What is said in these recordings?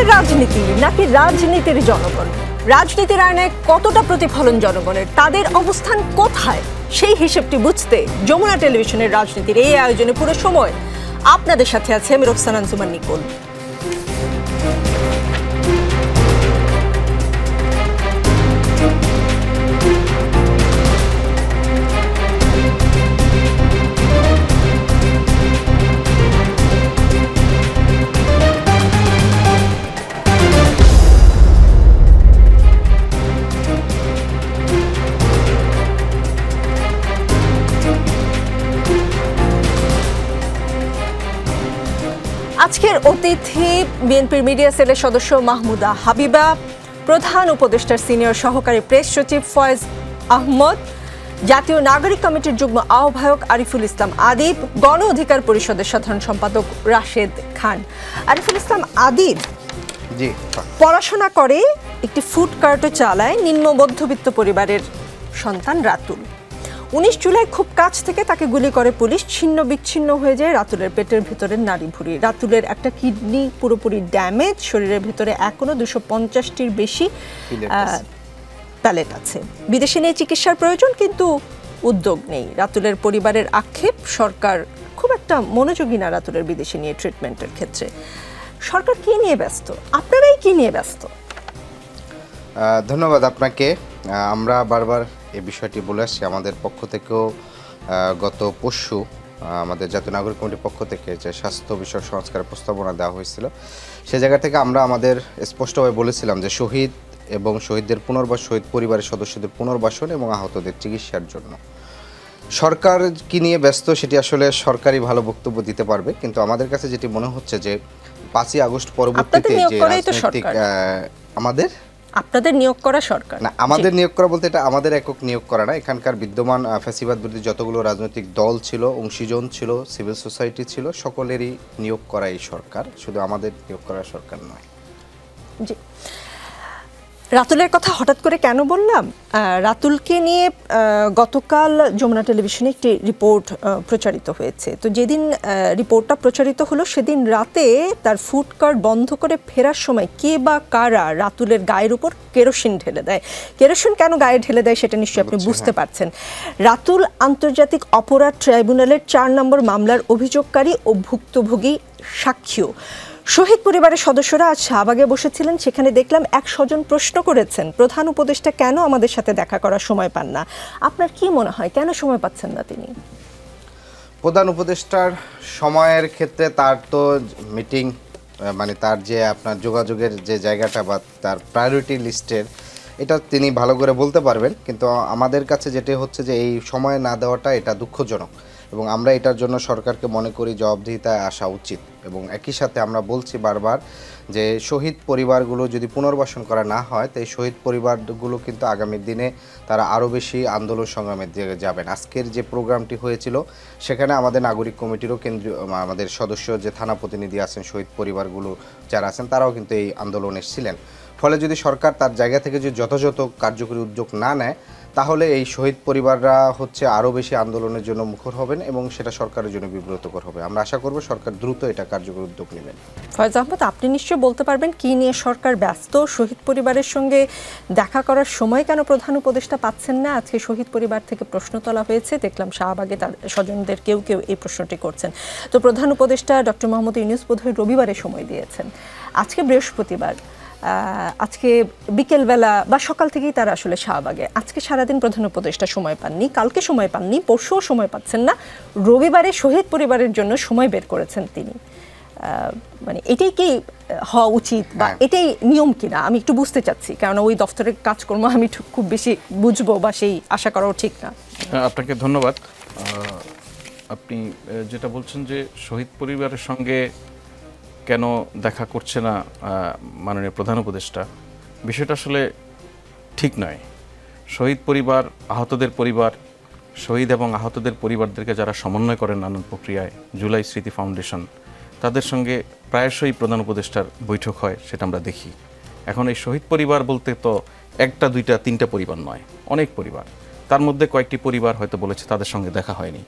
জনগণের রাজনীতি নাকি রাজনীতির জনগণ? রাজনীতির আয়নায় কতটা প্রতিফলন জনগণের, তাদের অবস্থান কোথায়, সেই হিসেবটি বুঝতে যমুনা টেলিভিশনের রাজনীতির এই আয়োজনে পুরো সময় আপনাদের সাথে আছে আমি রোকসানা আনজুমান নিকোল। আজকের অতিথি বিএনপির মিডিয়া সেলের সদস্য মাহমুদা হাবিবা, প্রধান উপদেষ্টার সিনিয়র সহকারী প্রেস সচিব ফয়েজ আহমদ, জাতীয় নাগরিক কমিটির যুগ্ম আহ্বায়ক আরিফুল ইসলাম আদিব, গণ অধিকার পরিষদের সাধারণ সম্পাদক রাশেদ খান। আরিফুল ইসলাম আদিব পড়াশোনা করে, একটি ফুড কার্টও চালায়, নিম্ন মধ্যবিত্ত পরিবারের সন্তান রাতুল। 19 জুলাই খুব কাছ থেকে তাকে গুলি করে পুলিশ, ছিন্ন বিচ্ছিন্ন হয়ে যায় রাতুলের পেটের ভিতরের নাড়িভুঁড়ি। রাতুলের একটা কিডনি পুরোপুরি ড্যামেজ, শরীরের ভিতরে এখনো 250টির বেশি প্যালেট আছে। বিদেশে নিয়ে চিকিৎসার প্রয়োজন, কিন্তু উদ্যোগ নেই। রাতুলের পরিবারের আক্ষেপ, সরকার খুব একটা মনোযোগী না রাতুলের বিদেশে নিয়ে ট্রিটমেন্টের ক্ষেত্রে। সরকার কি নিয়ে ব্যস্ত, আপনারাই কি নিয়ে ব্যস্ত? ধন্যবাদ আপনাকে। আমরা বারবার এই বিষয়টি বলে আসছি, আমাদের পক্ষ থেকেও গত পরশু আমাদের জাতীয় নাগরিক কমিটির পক্ষ থেকে যে স্বাস্থ্য বিষয়ক সংস্কারের প্রস্তাবনা দেওয়া হয়েছিল, সে জায়গা থেকে আমরা আমাদের স্পষ্টভাবে বলেছিলাম যে শহীদ এবং শহীদদের পুনর্বাসন, শহীদ পরিবারের সদস্যদের পুনর্বাসন এবং আহতদের চিকিৎসার জন্য সরকার কি নিয়ে ব্যস্ত সেটি আসলে সরকারই ভালো বক্তব্য দিতে পারবে। কিন্তু আমাদের কাছে যেটি মনে হচ্ছে যে 5ই আগস্ট পরবর্তীতে যে রাজনৈতিক আপনাদের নিয়োগ করা সরকার না, আমাদের নিয়োগ করা বলতে এটা আমাদের একক নিয়োগ করা না, এখানকার বিদ্যমান ফ্যাসিবাদ বিরোধী যতগুলো রাজনৈতিক দল ছিল, অংশীজন ছিল, সিভিল সোসাইটি ছিল, সকলেরই নিয়োগ করা এই সরকার, শুধু আমাদের নিয়োগ করা সরকার নয়। জি, রাতুলের কথা হঠাৎ করে কেন বললাম? রাতুলকে নিয়ে গতকাল যমুনা টেলিভিশনে একটি রিপোর্ট প্রচারিত হয়েছে। তো যেদিন রিপোর্টটা প্রচারিত হলো সেদিন রাতে তার ফুড কার্ট বন্ধ করে ফেরার সময় কে বা কারা রাতুলের গায়ের উপর কেরোসিন ঢেলে দেয়। কেরোসিন কেন গায়ে ঢেলে দেয় সেটা নিশ্চয়ই আপনি বুঝতে পারছেন। রাতুল আন্তর্জাতিক অপরাধ ট্রাইব্যুনালের 4 নম্বর মামলার অভিযোগকারী ও ভুক্তভোগী সাক্ষীও। শহীদ পরিবারের সদস্যরা আজ শাহবাগে বসেছিলেন, সেখানে দেখলাম এক স্বজন প্রশ্ন করেছেন প্রধান উপদেষ্টা কেন আমাদের সাথে দেখা করার সময় পান না। আপনার কি মনে হয় কেন সময় পাচ্ছেন না তিনি? প্রধান উপদেষ্টার সময়ের ক্ষেত্রে তার তো মিটিং, মানে তার যে আপনার যোগাযোগের যে জায়গাটা বা তার প্রায়োরিটি লিস্টের, এটা তিনি ভালো করে বলতে পারবেন। কিন্তু আমাদের কাছে যেটা হচ্ছে যে এই সময় না দেওয়াটা এটা দুঃখজনক, এবং আমরা এটার জন্য সরকারকে মনে করি জবাবদিহিতায় আসা উচিত। এবং একই সাথে আমরা বলছি বারবার যে শহীদ পরিবারগুলো যদি পুনর্বাসন করা না হয়, তো এই শহীদ পরিবারগুলো কিন্তু আগামী দিনে তারা আরও বেশি আন্দোলন সংগ্রামের দিকে যাবেন। আজকের যে প্রোগ্রামটি হয়েছিল সেখানে আমাদের নাগরিক কমিটিরও কেন্দ্রীয় আমাদের সদস্য যে থানা প্রতিনিধি আছেন, শহীদ পরিবারগুলো যারা আছেন তারাও কিন্তু এই আন্দোলনে ছিলেন। ফলে যদি সরকার তার জায়গা থেকে যদি যথাযথ কার্যকরী উদ্যোগ না নেয়, তাহলে এই শহীদ পরিবাররা হচ্ছে আরও বেশি আন্দোলনের জন্য মুখর হবেন এবং সেটা সরকারের জন্য বিব্রতকর হবে। আমরা আশা করব সরকার দ্রুত এটা কার্যকরী উদ্যোগ নেবেন। ফয়েজ আহমদ, আপনি নিশ্চয়ই বলতে পারবেন কি নিয়ে সরকার ব্যস্ত? শহীদ পরিবারের সঙ্গে দেখা করার সময় কেন প্রধান উপদেষ্টা পাচ্ছেন না? আজকে শহীদ পরিবার থেকে প্রশ্ন তোলা হয়েছে, দেখলাম শাহবাগে তার স্বজনদের কেউ কেউ এই প্রশ্নটি করছেন। তো প্রধান উপদেষ্টা ডক্টর মোহাম্মদ ইউনূস বোধহয় রবিবারে সময় দিয়েছেন, আজকে বৃহস্পতিবার, আজকে বিকেলবেলা বা সকাল থেকেই তারা আসলে শাহবাগে। আজকে সারাদিন প্রধান উপদেষ্টা সময় পাননি, কালকে সময় পাননি, পরশুও সময় পাচ্ছেন না, রবিবারে শহীদ পরিবারের জন্য সময় বের করেছেন তিনি। মানে এটাই কি হওয়া উচিত বা এটাই নিয়ম কিনা আমি একটু বুঝতে চাচ্ছি, কারণ ওই দফতরের কাজকর্ম আমি খুব বেশি বুঝবো বা সেই আশা করাও ঠিক না। আপনাকে ধন্যবাদ। আপনি যেটা বলছেন যে শহীদ পরিবারের সঙ্গে কেন দেখা করছে না মাননীয় প্রধান উপদেষ্টা, বিষয়টা আসলে ঠিক নয়। শহীদ পরিবার, আহতদের পরিবার, শহীদ এবং আহতদের পরিবারদেরকে যারা সমন্বয় করেন নানান প্রক্রিয়ায়, জুলাই স্মৃতি ফাউন্ডেশন, তাদের সঙ্গে প্রায়শই প্রধান উপদেষ্টার বৈঠক হয়, সেটা আমরা দেখি। এখন এই শহীদ পরিবার বলতে তো 1টা 2টা 3টা পরিবার নয়, অনেক পরিবার। তার মধ্যে কয়েকটি পরিবার হয়তো বলেছে তাদের সঙ্গে দেখা হয়নি,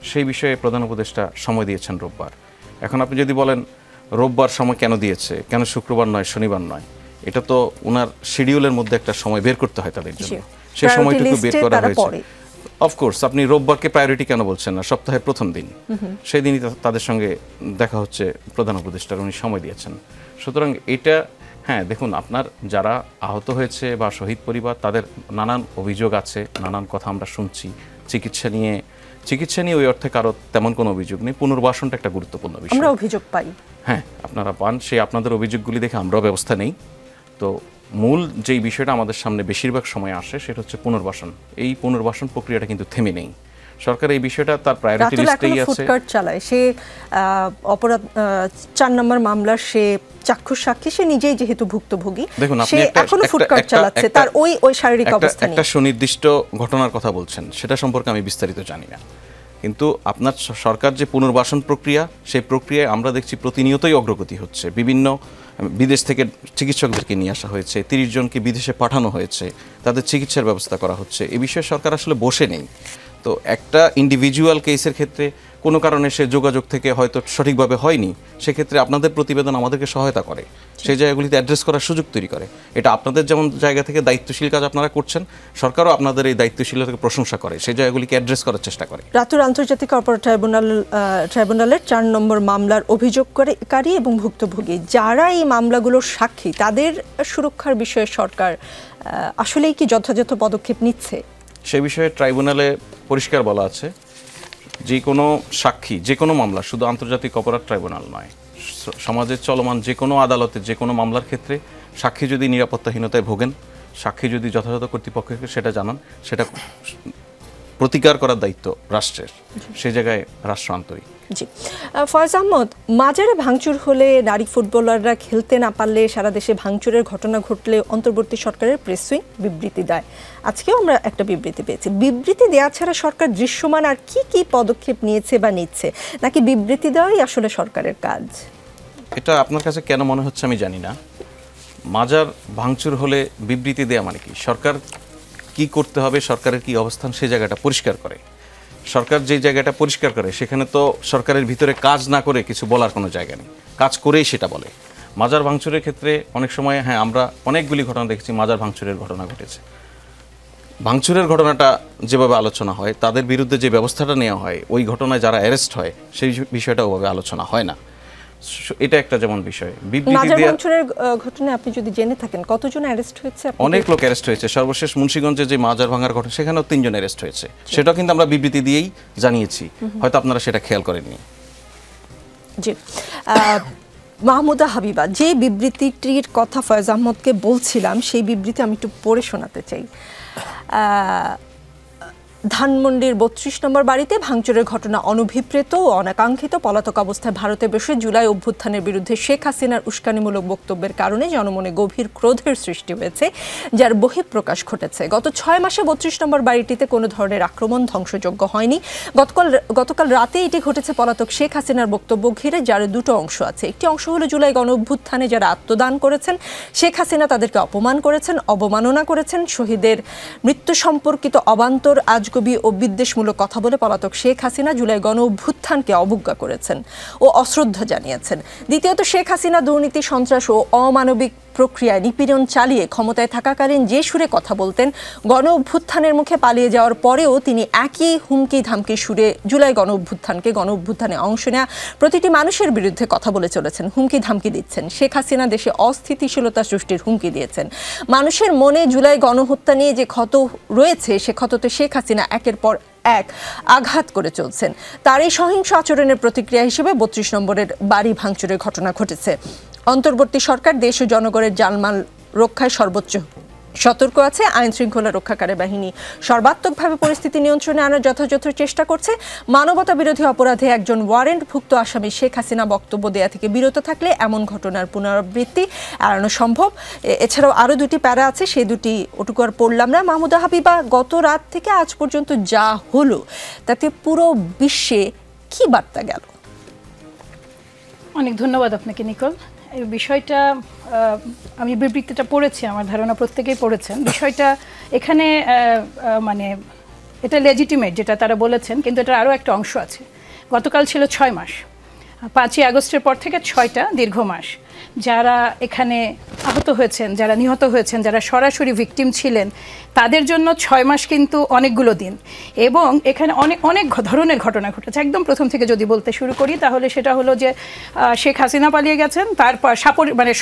সেই বিষয়ে প্রধান উপদেষ্টা সময় দিয়েছেন রোববার। এখন আপনি যদি বলেন রোববার সময় কেন দিয়েছে, কেন শুক্রবার নয়, শনিবার নয়, এটা তো ওনার শিডিউলের মধ্যে একটা সময় বের করতে হয় তাদের জন্য, সেই সময়টুকু বের করা হয়েছে। অফকোর্স আপনি রোববারকে প্রায়োরিটি কেন বলছেন না, সপ্তাহের প্রথম দিন, সেই দিনই তাদের সঙ্গে দেখা হচ্ছে প্রধান উপদেষ্টার, উনি সময় দিয়েছেন। সুতরাং এটা হ্যাঁ দেখুন, আপনার যারা আহত হয়েছে বা শহীদ পরিবার, তাদের নানান অভিযোগ আছে, নানান কথা আমরা শুনছি। চিকিৎসা নিয়ে ওই অর্থে কারো তেমন কোনো অভিযোগ নেই। পুনর্বাসনটা একটা গুরুত্বপূর্ণ বিষয়, আমরা অভিযোগ পাই। হ্যাঁ আপনারা পান, সেই আপনাদের অভিযোগগুলি দেখে আমরাও ব্যবস্থা নেই। তো মূল যেই বিষয়টা আমাদের সামনে বেশিরভাগ সময় আসে সেটা হচ্ছে পুনর্বাসন। এই পুনর্বাসন প্রক্রিয়াটা কিন্তু থেমে নেই। সরকার এই বিষয়টা তার প্রায়োরিটি লিস্টেই আছে। ফুটকার্ট চালায় সে, অপরাধ 4 নম্বর মামলার সে চাক্ষুষ সাক্ষী, সে নিজেই যেহেতু ভুক্তভোগী, দেখুন আপনি এখনো ফুটকার্ট চালাচ্ছে, তার ওই শারীরিক অবস্থা নেই। একটা সুনির্দিষ্ট ঘটনার কথা বলছেন, সেটা সম্পর্কে আমি বিস্তারিত জানি না, কিন্তু আপনার সরকার যে পুনর্বাসন প্রক্রিয়া, সেই প্রক্রিয়ায় আমরা দেখছি প্রতিনিয়তই অগ্রগতি হচ্ছে। বিভিন্ন বিদেশ থেকে চিকিৎসকদেরকে নিয়ে আসা হয়েছে, 30 জনকে বিদেশে পাঠানো হয়েছে, তাদের চিকিৎসার ব্যবস্থা করা হচ্ছে। এ বিষয়ে সরকার আসলে বসে নেই। তো একটা ইন্ডিভিজুয়াল কেসের ক্ষেত্রে কোনো কারণে সে যোগাযোগ থেকে হয়তো সঠিকভাবে হয়নি, সেক্ষেত্রে আপনাদের প্রতিবেদন আমাদেরকে সহায়তা করে, সেই জায়গাগুলিতে অ্যাড্রেস করার সুযোগ তৈরি করে। এটা আপনাদের যেমন জায়গা থেকে দায়িত্বশীল কাজ আপনারা করছেন, সরকারও আপনাদের এই দায়িত্বশীলতাকে প্রশংসা করে, সেই জায়গাগুলিকে অ্যাড্রেস করার চেষ্টা করে। রাতুর আন্তর্জাতিক অপরাধ ট্রাইব্যুনালের 4 নম্বর মামলার অভিযোগকারী এবং ভুক্তভোগী যারা এই মামলাগুলোর সাক্ষী, তাদের সুরক্ষার বিষয়ে সরকার আসলেই কি যথাযথ পদক্ষেপ নিচ্ছে? সে বিষয়ে ট্রাইব্যুনালে পরিষ্কার বলা আছে, যে কোনো সাক্ষী, যে কোনো মামলা, শুধু আন্তর্জাতিক অপরাধ ট্রাইব্যুনাল নয়, সমাজের চলমান যে কোনো আদালতে যে কোনো মামলার ক্ষেত্রে সাক্ষী যদি নিরাপত্তাহীনতায় ভোগেন, সাক্ষী যদি যথাযথ কর্তৃপক্ষকে সেটা জানান, সেটা প্রতিকার করার দায়িত্ব রাষ্ট্রের, সেই জায়গায় রাষ্ট্র আন্তরিক। জি, ফয়েজ আহমদ, মাজারে ভাঙচুর হলে, নারী ফুটবলাররা খেলতে না পারলে, সারা দেশে ভাঙচুরের ঘটনা ঘটলে অন্তর্বর্তী সরকারের প্রেস উইং বিবৃতি দেয়। আজকেও আমরা একটা বিবৃতি পেয়েছি। বিবৃতি দেওয়া ছাড়া সরকার দৃশ্যমান আর কি কি পদক্ষেপ নিয়েছে বা নিচ্ছে, নাকি বিবৃতি দেওয়াই আসলে সরকারের কাজ? এটা আপনার কাছে কেন মনে হচ্ছে আমি জানি না। মাজার ভাঙচুর হলে বিবৃতি দেয়া মানে কি? সরকার কি করতে হবে, সরকারের কি অবস্থান, সেই জায়গাটা পরিষ্কার করে। সরকার যে জায়গাটা পরিষ্কার করে, সেখানে তো সরকারের ভিতরে কাজ না করে কিছু বলার কোনো জায়গা নেই, কাজ করেই সেটা বলে। মাজার ভাঙচুরের ক্ষেত্রে অনেক সময় হ্যাঁ আমরা অনেকগুলি ঘটনা দেখেছি, মাজার ভাঙচুরের ঘটনা ঘটেছে। ভাঙচুরের ঘটনাটা যেভাবে আলোচনা হয়, তাদের বিরুদ্ধে যে ব্যবস্থাটা নেওয়া হয়, ওই ঘটনায় যারা অ্যারেস্ট হয়, সেই বিষয়টা ওভাবে আলোচনা হয় না। এটা একটা যেমন বিষয়। ভাঙচুরের ঘটনায় আপনি যদি জেনে থাকেন কতজন অ্যারেস্ট হয়েছে? অনেক লোক অ্যারেস্ট হয়েছে। সর্বশেষ মুন্সিগঞ্জে যে মাজার ভাঙার ঘটনা, সেখানেও 3 জন অ্যারেস্ট হয়েছে, সেটাও কিন্তু আমরা বিবৃতি দিয়েই জানিয়েছি, হয়তো আপনারা সেটা খেয়াল করেননি। জি, মাহমুদা হাবিবা, যে বিবৃতিটির কথা ফয়েজ আহমদকে বলছিলাম, সেই বিবৃতি আমি একটু পড়ে শোনাতে চাই। ধানমন্ডির 32 নম্বর বাড়িতে ভাঙচুরের ঘটনা অনভিপ্রেত ও অনাকাঙ্ক্ষিত। পলাতক অবস্থায় ভারতে বসে জুলাই অভ্যুত্থানের বিরুদ্ধে শেখ হাসিনার উস্কানিমূলক বক্তব্যের কারণে জনমনে গভীর ক্রোধের সৃষ্টি হয়েছে, যার বহিঃপ্রকাশ ঘটেছে। গত 6 মাসে 32 নম্বর বাড়িটিতে কোনো ধরনের আক্রমণ, ধ্বংসযজ্ঞ হয়নি। গতকাল রাতে এটি ঘটেছে পলাতক শেখ হাসিনার বক্তব্য ঘিরে, যার দুটো অংশ আছে। একটি অংশ হলো জুলাই গণ অভ্যুত্থানে যারা আত্মদান করেছেন, শেখ হাসিনা তাদেরকে অপমান করেছেন, অবমাননা করেছেন, শহীদের মৃত্যু সম্পর্কিত অবান্তর আজগবি ও বিদ্বেষমূলক কথা বলে পলাতক শেখ হাসিনা জুলাই গণ অভ্যুত্থানকে অবজ্ঞা করেছেন ও অশ্রদ্ধা জানিয়েছেন। দ্বিতীয়ত, শেখ হাসিনা দুর্নীতি, সন্ত্রাস ও অমানবিক প্রক্রিয়ায় নিপীড়ন চালিয়ে ক্ষমতায় থাকাকালীন যে সুরে কথা বলতেন, গণ অভ্যুত্থানের মুখে পালিয়ে যাওয়ার পরেও তিনি একই হুমকি ধামকি সুরে জুলাই গণ অভ্যুত্থানে অংশ নেওয়া প্রতিটি মানুষের বিরুদ্ধে কথা বলে চলেছেন, হুমকি ধামকি দিচ্ছেন। শেখ হাসিনা দেশে অস্থিতিশীলতা সৃষ্টির হুমকি দিয়েছেন। মানুষের মনে জুলাই গণহত্যা নিয়ে যে ক্ষত রয়েছে, সে ক্ষততে শেখ হাসিনা একের পর এক আঘাত করে চলছেন। তার এই সহিংস আচরণের প্রতিক্রিয়া হিসেবে 32 নম্বরের বাড়ি ভাঙচুরের ঘটনা ঘটেছে। অন্তর্বর্তী সরকার দেশ ও জনগণের জানমাল রক্ষায় সর্বোচ্চ সতর্ক আছে। আইন শৃঙ্খলা রক্ষাকারী বাহিনী সর্বাত্মকভাবে পরিস্থিতি নিয়ন্ত্রণে আনার যথাযথ চেষ্টা করছে। মানবতা বিরোধী অপরাধে একজন ওয়ারেন্টভুক্ত আসামি শেখ হাসিনা বক্তব্য দেয়া থেকে বিরত থাকলে এমন ঘটনার পুনরাবৃত্তি এড়ানো সম্ভব। এছাড়াও আরও 2টি প্যারা আছে, সেই 2টি ওটুকু আর পড়লাম না। মাহমুদা হাবিবা, গত রাত থেকে আজ পর্যন্ত যা হলো, তাতে পুরো বিশ্বে কি বার্তা গেল? অনেক ধন্যবাদ আপনাকে নিকোল। এই বিষয়টা আমি বিবৃতিটা পড়েছি, আমার ধারণা প্রত্যেকেই পড়েছেন। বিষয়টা এখানে মানে এটা লেজিটিমেট যেটা তারা বলেছেন, কিন্তু এটার আরও একটা অংশ আছে। গতকাল ছিল 6 মাস। 5ই আগস্টের পর থেকে 6টা দীর্ঘ মাস যারা এখানে আহত হয়েছেন, যারা নিহত হয়েছেন, যারা সরাসরি ভিকটিম ছিলেন, তাদের জন্য 6 মাস কিন্তু অনেকগুলো দিন। এবং এখানে অনেক ধরনের ঘটনা ঘটেছে। একদম প্রথম থেকে যদি বলতে শুরু করি তাহলে সেটা হলো যে শেখ হাসিনা পালিয়ে গেছেন, তারপর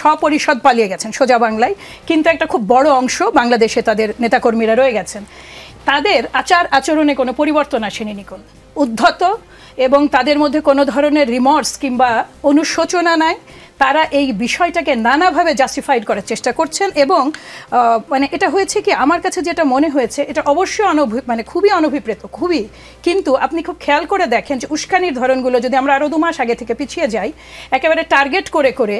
সপরিষদ পালিয়ে গেছেন সোজা বাংলায়, কিন্তু একটা খুব বড় অংশ বাংলাদেশে তাদের নেতাকর্মীরা রয়ে গেছেন। তাদের আচরণে কোনো পরিবর্তন আসেনি নিকোল, উদ্ধত, এবং তাদের মধ্যে কোনো ধরনের রিমর্স কিংবা অনুশোচনা নাই। তারা এই বিষয়টাকে নানাভাবে জাস্টিফাইড করার চেষ্টা করছেন। এবং মানে এটা হয়েছে কি, আমার কাছে যেটা মনে হয়েছে, এটা অবশ্যই খুবই অনভিপ্রেত, খুবই। কিন্তু আপনি খুব খেয়াল করে দেখেন যে উস্কানির ধরনগুলো যদি আমরা আরও 2 মাস আগে থেকে পিছিয়ে যাই, একেবারে টার্গেট করে করে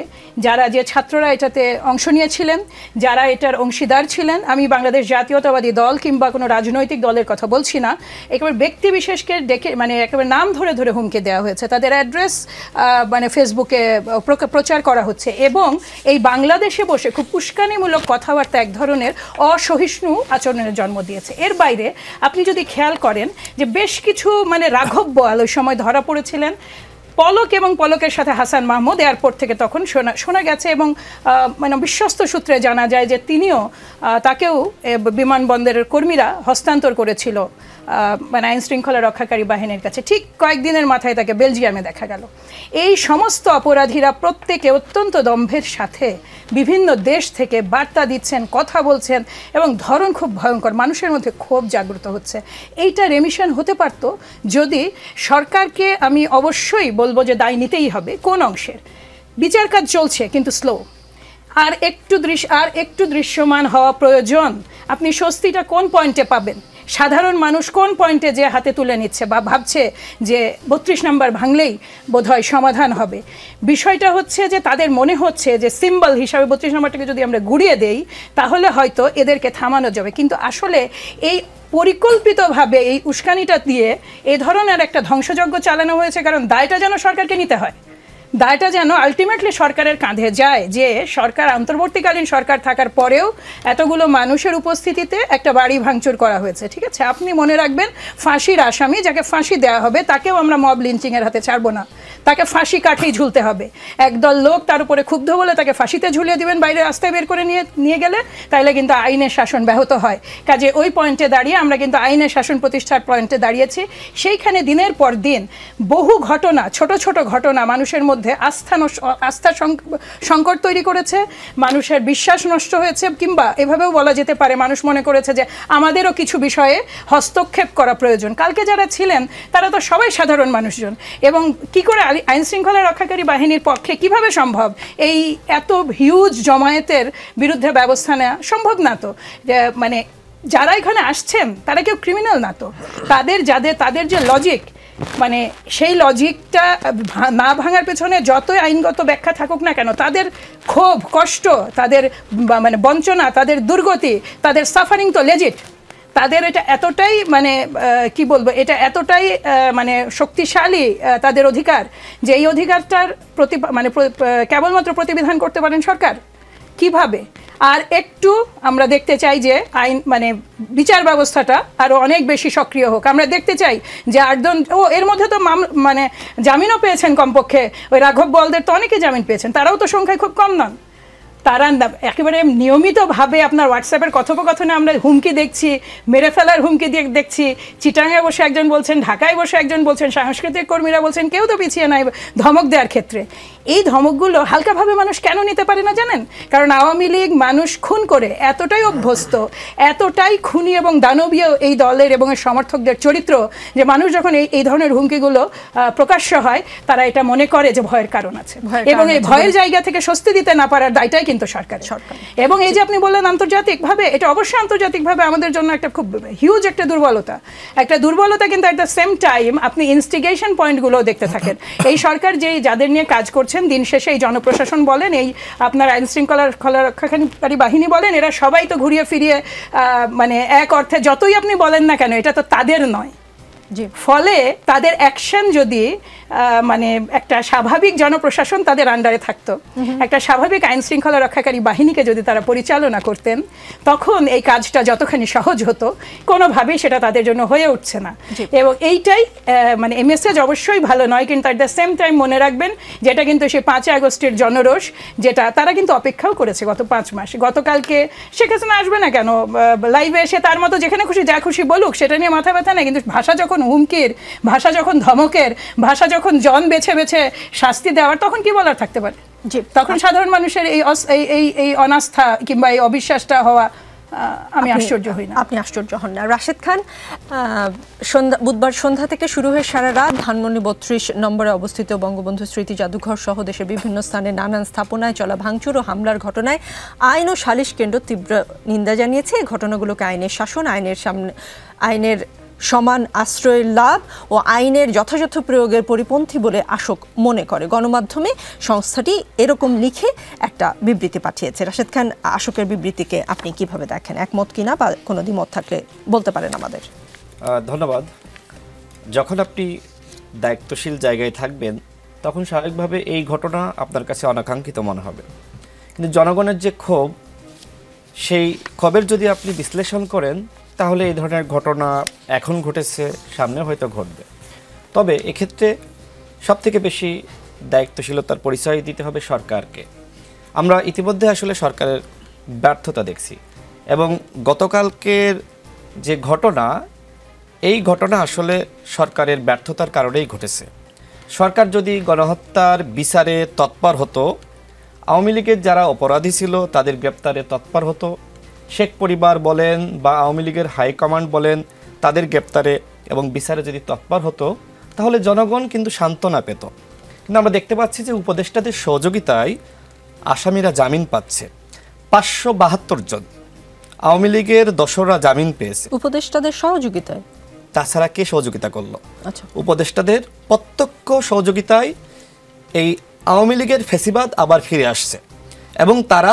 যে ছাত্ররা এটাতে অংশ নিয়েছিলেন, যারা এটার অংশীদার ছিলেন, আমি বাংলাদেশ জাতীয়তাবাদী দল কিংবা কোনো রাজনৈতিক দলের কথা বলছি না, একেবারে ব্যক্তি বিশেষকে ডেকে একেবারে নাম ধরে ধরে হুমকি দেওয়া হয়েছে, তাদের অ্যাড্রেস ফেসবুকে প্রচার করা হচ্ছে। এবং এই বাংলাদেশে বসে খুব উস্কানিমূলক কথাবার্তা এক ধরনের অসহিষ্ণু আচরণের জন্ম দিয়েছে। এর বাইরে আপনি যদি খেয়াল করেন যে বেশ কিছু রাঘব বোয়াল ওই সময় ধরা পড়েছিলেন। পলক এবং পলকের সাথে হাসান মাহমুদ এয়ারপোর্ট থেকে তখন শোনা গেছে, এবং বিশ্বস্ত সূত্রে জানা যায় যে তাকেও বিমানবন্দরের কর্মীরা হস্তান্তর করেছিল আইন শৃঙ্খলা রক্ষাকারী বাহিনীর কাছে। ঠিক কয়েকদিনের মাথায় তাকে বেলজিয়ামে দেখা গেল। এই সমস্ত অপরাধীরা প্রত্যেকে অত্যন্ত দম্ভের সাথে বিভিন্ন দেশ থেকে বার্তা দিচ্ছেন, কথা বলছেন, এবং ধরন খুব ভয়ঙ্কর। মানুষের মধ্যে ক্ষোভ জাগ্রত হচ্ছে। এইটা রেমিশন হতে পারত যদি সরকারকে, আমি অবশ্যই বলবো যে দায় নিতেই হবে, কোন অংশের বিচার কাজ চলছে কিন্তু স্লো, আর একটু দৃশ্যমান হওয়া প্রয়োজন। আপনি স্বস্তিটা কোন পয়েন্টে পাবেন? সাধারণ মানুষ কোন পয়েন্টে যে হাতে তুলে নিচ্ছে বা ভাবছে যে 32 নম্বর ভাঙলেই বোধহয় সমাধান হবে? বিষয়টা হচ্ছে যে তাদের মনে হচ্ছে যে সিম্বল হিসাবে 32 নম্বরটাকে যদি আমরা গুড়িয়ে দেই তাহলে হয়তো এদেরকে থামানো যাবে। কিন্তু আসলে এই পরিকল্পিতভাবে এই উস্কানিটা দিয়ে এই ধরনের একটা ধ্বংসযজ্ঞ চালানো হয়েছে, কারণ দায়টা যেন সরকারকে নিতে হয়। দায়টা যেন আলটিমেটলি সরকারের কাঁধে যায়, যে সরকার, অন্তর্বর্তীকালীন সরকার থাকার পরেও এতগুলো মানুষের উপস্থিতিতে একটা বাড়ি ভাঙচুর করা হয়েছে। ঠিক আছে, আপনি মনে রাখবেন ফাঁসির আসামি যাকে ফাঁসি দেওয়া হবে তাকেও আমরা মব লিঞ্চিংয়ের হাতে ছাড়বো না, তাকে ফাঁসি কাঠেই ঝুলতে হবে। একদল লোক তার উপরে ক্ষুব্ধ বলে তাকে ফাঁসিতে ঝুলিয়ে দিবেন, বাইরে রাস্তায় বের করে নিয়ে গেলে, তাইলে কিন্তু আইনের শাসন ব্যাহত হয়। কাজে ওই পয়েন্টে দাঁড়িয়ে আমরা কিন্তু আইনের শাসন প্রতিষ্ঠার পয়েন্টে দাঁড়িয়েছি। সেইখানে দিনের পর দিন বহু ঘটনা, ছোট ছোট ঘটনা মানুষের মধ্যে আস্থার সংকট তৈরি করেছে, মানুষের বিশ্বাস নষ্ট হয়েছে, কিংবা এভাবেও বলা যেতে পারে মানুষ মনে করেছে যে আমাদেরও কিছু বিষয়ে হস্তক্ষেপ করা প্রয়োজন। কালকে যারা ছিলেন তারা তো সবাই সাধারণ মানুষজন, এবং কি করে আইন শৃঙ্খলা রক্ষাকারী বাহিনীর পক্ষে কিভাবে সম্ভব এই এত হিউজ জমায়েতের বিরুদ্ধে ব্যবস্থা নেওয়া? সম্ভব না তো। যারা এখানে আসছেন তারা কেউ ক্রিমিনাল না তো। তাদের যে লজিক, সেই লজিকটা না ভাঙার পেছনে যতই আইনগত ব্যাখ্যা থাকুক না কেন, তাদের ক্ষোভ, কষ্ট, তাদের বঞ্চনা, তাদের দুর্গতি, তাদের সাফারিং তো লেজিট। তাদের এটা এতটাই কি বলবো, এটা এতটাই শক্তিশালী তাদের অধিকার, যে এই অধিকারটার কেবলমাত্র প্রতিবিধান করতে পারেন সরকার। কিভাবে? আর একটু আমরা দেখতে চাই যে আইন বিচার ব্যবস্থাটা আরো অনেক বেশি সক্রিয় হোক। আমরা দেখতে চাই যে 8 জন, এর মধ্যে তো জামিনও পেয়েছেন কমপক্ষে, ওই রাঘব বোয়ালদের তো অনেকে জামিন পেয়েছেন, তারাও তো সংখ্যায় খুব কম নন। তারা একেবারে নিয়মিতভাবে আপনার হোয়াটসঅ্যাপের কথোপকথনে আমরা হুমকি দেখছি, মেরে ফেলার হুমকি দেখছি। চিটাঙে বসে একজন বলছেন, ঢাকায় বসে একজন বলছেন, সাংস্কৃতিক কর্মীরা বলছেন, কেউ তো পিছিয়ে নাই ধমক দেওয়ার ক্ষেত্রে। এই ধমকগুলো হালকাভাবে মানুষ কেন নিতে পারে না জানেন? কারণ আওয়ামী লীগ মানুষ খুন করে এতটাই অভ্যস্ত, এতটাই খুনি এবং দানবীয় এই দলের এবং এর সমর্থকদের চরিত্র, যে মানুষ যখন এই ধরনের হুমকিগুলো প্রকাশ্য হয় তারা এটা মনে করে যে ভয়ের কারণ আছে, এবং এই ভয়ের জায়গা থেকে স্বস্তি দিতে না পারার দায়টাই কিন্তু সরকার। এবং এই যে আপনি বললেন আন্তর্জাতিকভাবে, এটা অবশ্যই আন্তর্জাতিকভাবে আমাদের জন্য একটা খুব হিউজ একটা দুর্বলতা, কিন্তু এট দ্য সেম টাইম আপনি ইনস্টিগেশন পয়েন্টগুলো দেখতে থাকেন। এই সরকার যাদের নিয়ে কাজ করছেন, দিন শেষে এই জনপ্রশাসন বলেন, এই আপনার আইন শৃঙ্খলা রক্ষাকারী বাহিনী বলেন, এরা সবাই তো ঘুরিয়ে ফিরিয়ে এক অর্থে যতই আপনি বলেন না কেন, এটা তো তাদের নয়, ফলে তাদের অ্যাকশন যদি মানে একটা স্বাভাবিক জনপ্রশাসন তাদের আন্ডারে থাকতো, একটা স্বাভাবিক আইন শৃঙ্খলা রক্ষাকারী বাহিনীকে যদি তারা পরিচালনা করতেন, তখন এই কাজটা যতখানি সহজ হতো, কোনোভাবেই সেটা তাদের জন্য হয়ে উঠছে না। এবং এইটাই মানে এই মেসেজ অবশ্যই ভালো নয়, কিন্তু অ্যাট দ্য সেম টাইম মনে রাখবেন যেটা কিন্তু সেই 5ই আগস্টের জনরোষ, যেটা তারা কিন্তু অপেক্ষাও করেছে গত 5 মাস। গতকালকে শেখ হাসিনা আসবে না কেন, লাইভে এসে তার মতো যেখানে খুশি যা খুশি বলুক, সেটা নিয়ে মাথা ব্যথা নেই, কিন্তু ভাষা যখন হুমকির, ভাষা যখন ধমকের, ভাষা যখন জন বেছে বেছে শাস্তি দেওয়ার, তখন কি বলার থাকতে পারে? তখন সাধারণ মানুষের এই অনাস্থা কিংবা এই অবিশ্বাসটা হওয়া, আমি আশ্চর্য হই না। আপনি আশ্চর্য হন না। রাশেদ খান, বুধবার সন্ধ্যা থেকে শুরু হয়ে সারা রাত ধানমন্ডি 32 নম্বরে অবস্থিত বঙ্গবন্ধু স্মৃতি জাদুঘর সহ দেশের বিভিন্ন স্থানে নানান স্থাপনায় চলা ভাঙচুর ও হামলার ঘটনায় আইন ও সালিশ কেন্দ্র তীব্র নিন্দা জানিয়েছে। এই ঘটনাগুলোকে আইনের শাসন, আইনের সমান আশ্রয়ের লাভ ও আইনের যথাযথ প্রয়োগের পরিপন্থী বলে আশোক মনে করে। গণমাধ্যমে সংস্থাটি এরকম লিখে একটা বিবৃতি পাঠিয়েছে। রাশেদ খান, আশোকের বিবৃতিকে আপনি কিভাবে দেখেন? একমত কিনা বা কোনো দ্বিমত থাকলে বলতে পারেন আমাদের। ধন্যবাদ। যখন আপনি দায়িত্বশীল জায়গায় থাকবেন, তখন স্বাভাবিকভাবে এই ঘটনা আপনার কাছে অনাকাঙ্ক্ষিত মনে হবে, কিন্তু জনগণের যে ক্ষোভ, সেই ক্ষোভের যদি আপনি বিশ্লেষণ করেন, তাহলে এই ধরনের ঘটনা এখন ঘটেছে, সামনে হয়তো ঘটবে। তবে এক্ষেত্রে সবথেকে বেশি দায়িত্বশীলতার পরিচয় দিতে হবে সরকারকে। আমরা ইতিমধ্যে আসলে সরকারের ব্যর্থতা দেখছি, এবং গতকালকের যে ঘটনা, এই ঘটনা আসলে সরকারের ব্যর্থতার কারণেই ঘটেছে। সরকার যদি গণহত্যার বিচারে তৎপর হতো, আওয়ামী লীগের যারা অপরাধী ছিল তাদের গ্রেপ্তারে তৎপর হতো, শেখ পরিবার বলেন বা আওয়ামী লীগের হাইকমান্ড বলেন তাদের গ্রেপ্তারে এবং বিচারে যদি তৎপর হতো, তাহলে জনগণ কিন্তু সান্ত্বনা পেত। কিন্তু আমরা দেখতে পাচ্ছি যে উপদেষ্টাদের সহযোগিতায় আসামিরা জামিন পাচ্ছে। 572 জন আওয়ামী লীগের দোসররা জামিন পেয়েছে উপদেষ্টাদের সহযোগিতায়। তাছাড়া কে সহযোগিতা করলো? আচ্ছা, উপদেষ্টাদের প্রত্যক্ষ সহযোগিতায় এই আওয়ামী লীগের ফেসিবাদ আবার ফিরে আসছে এবং তারা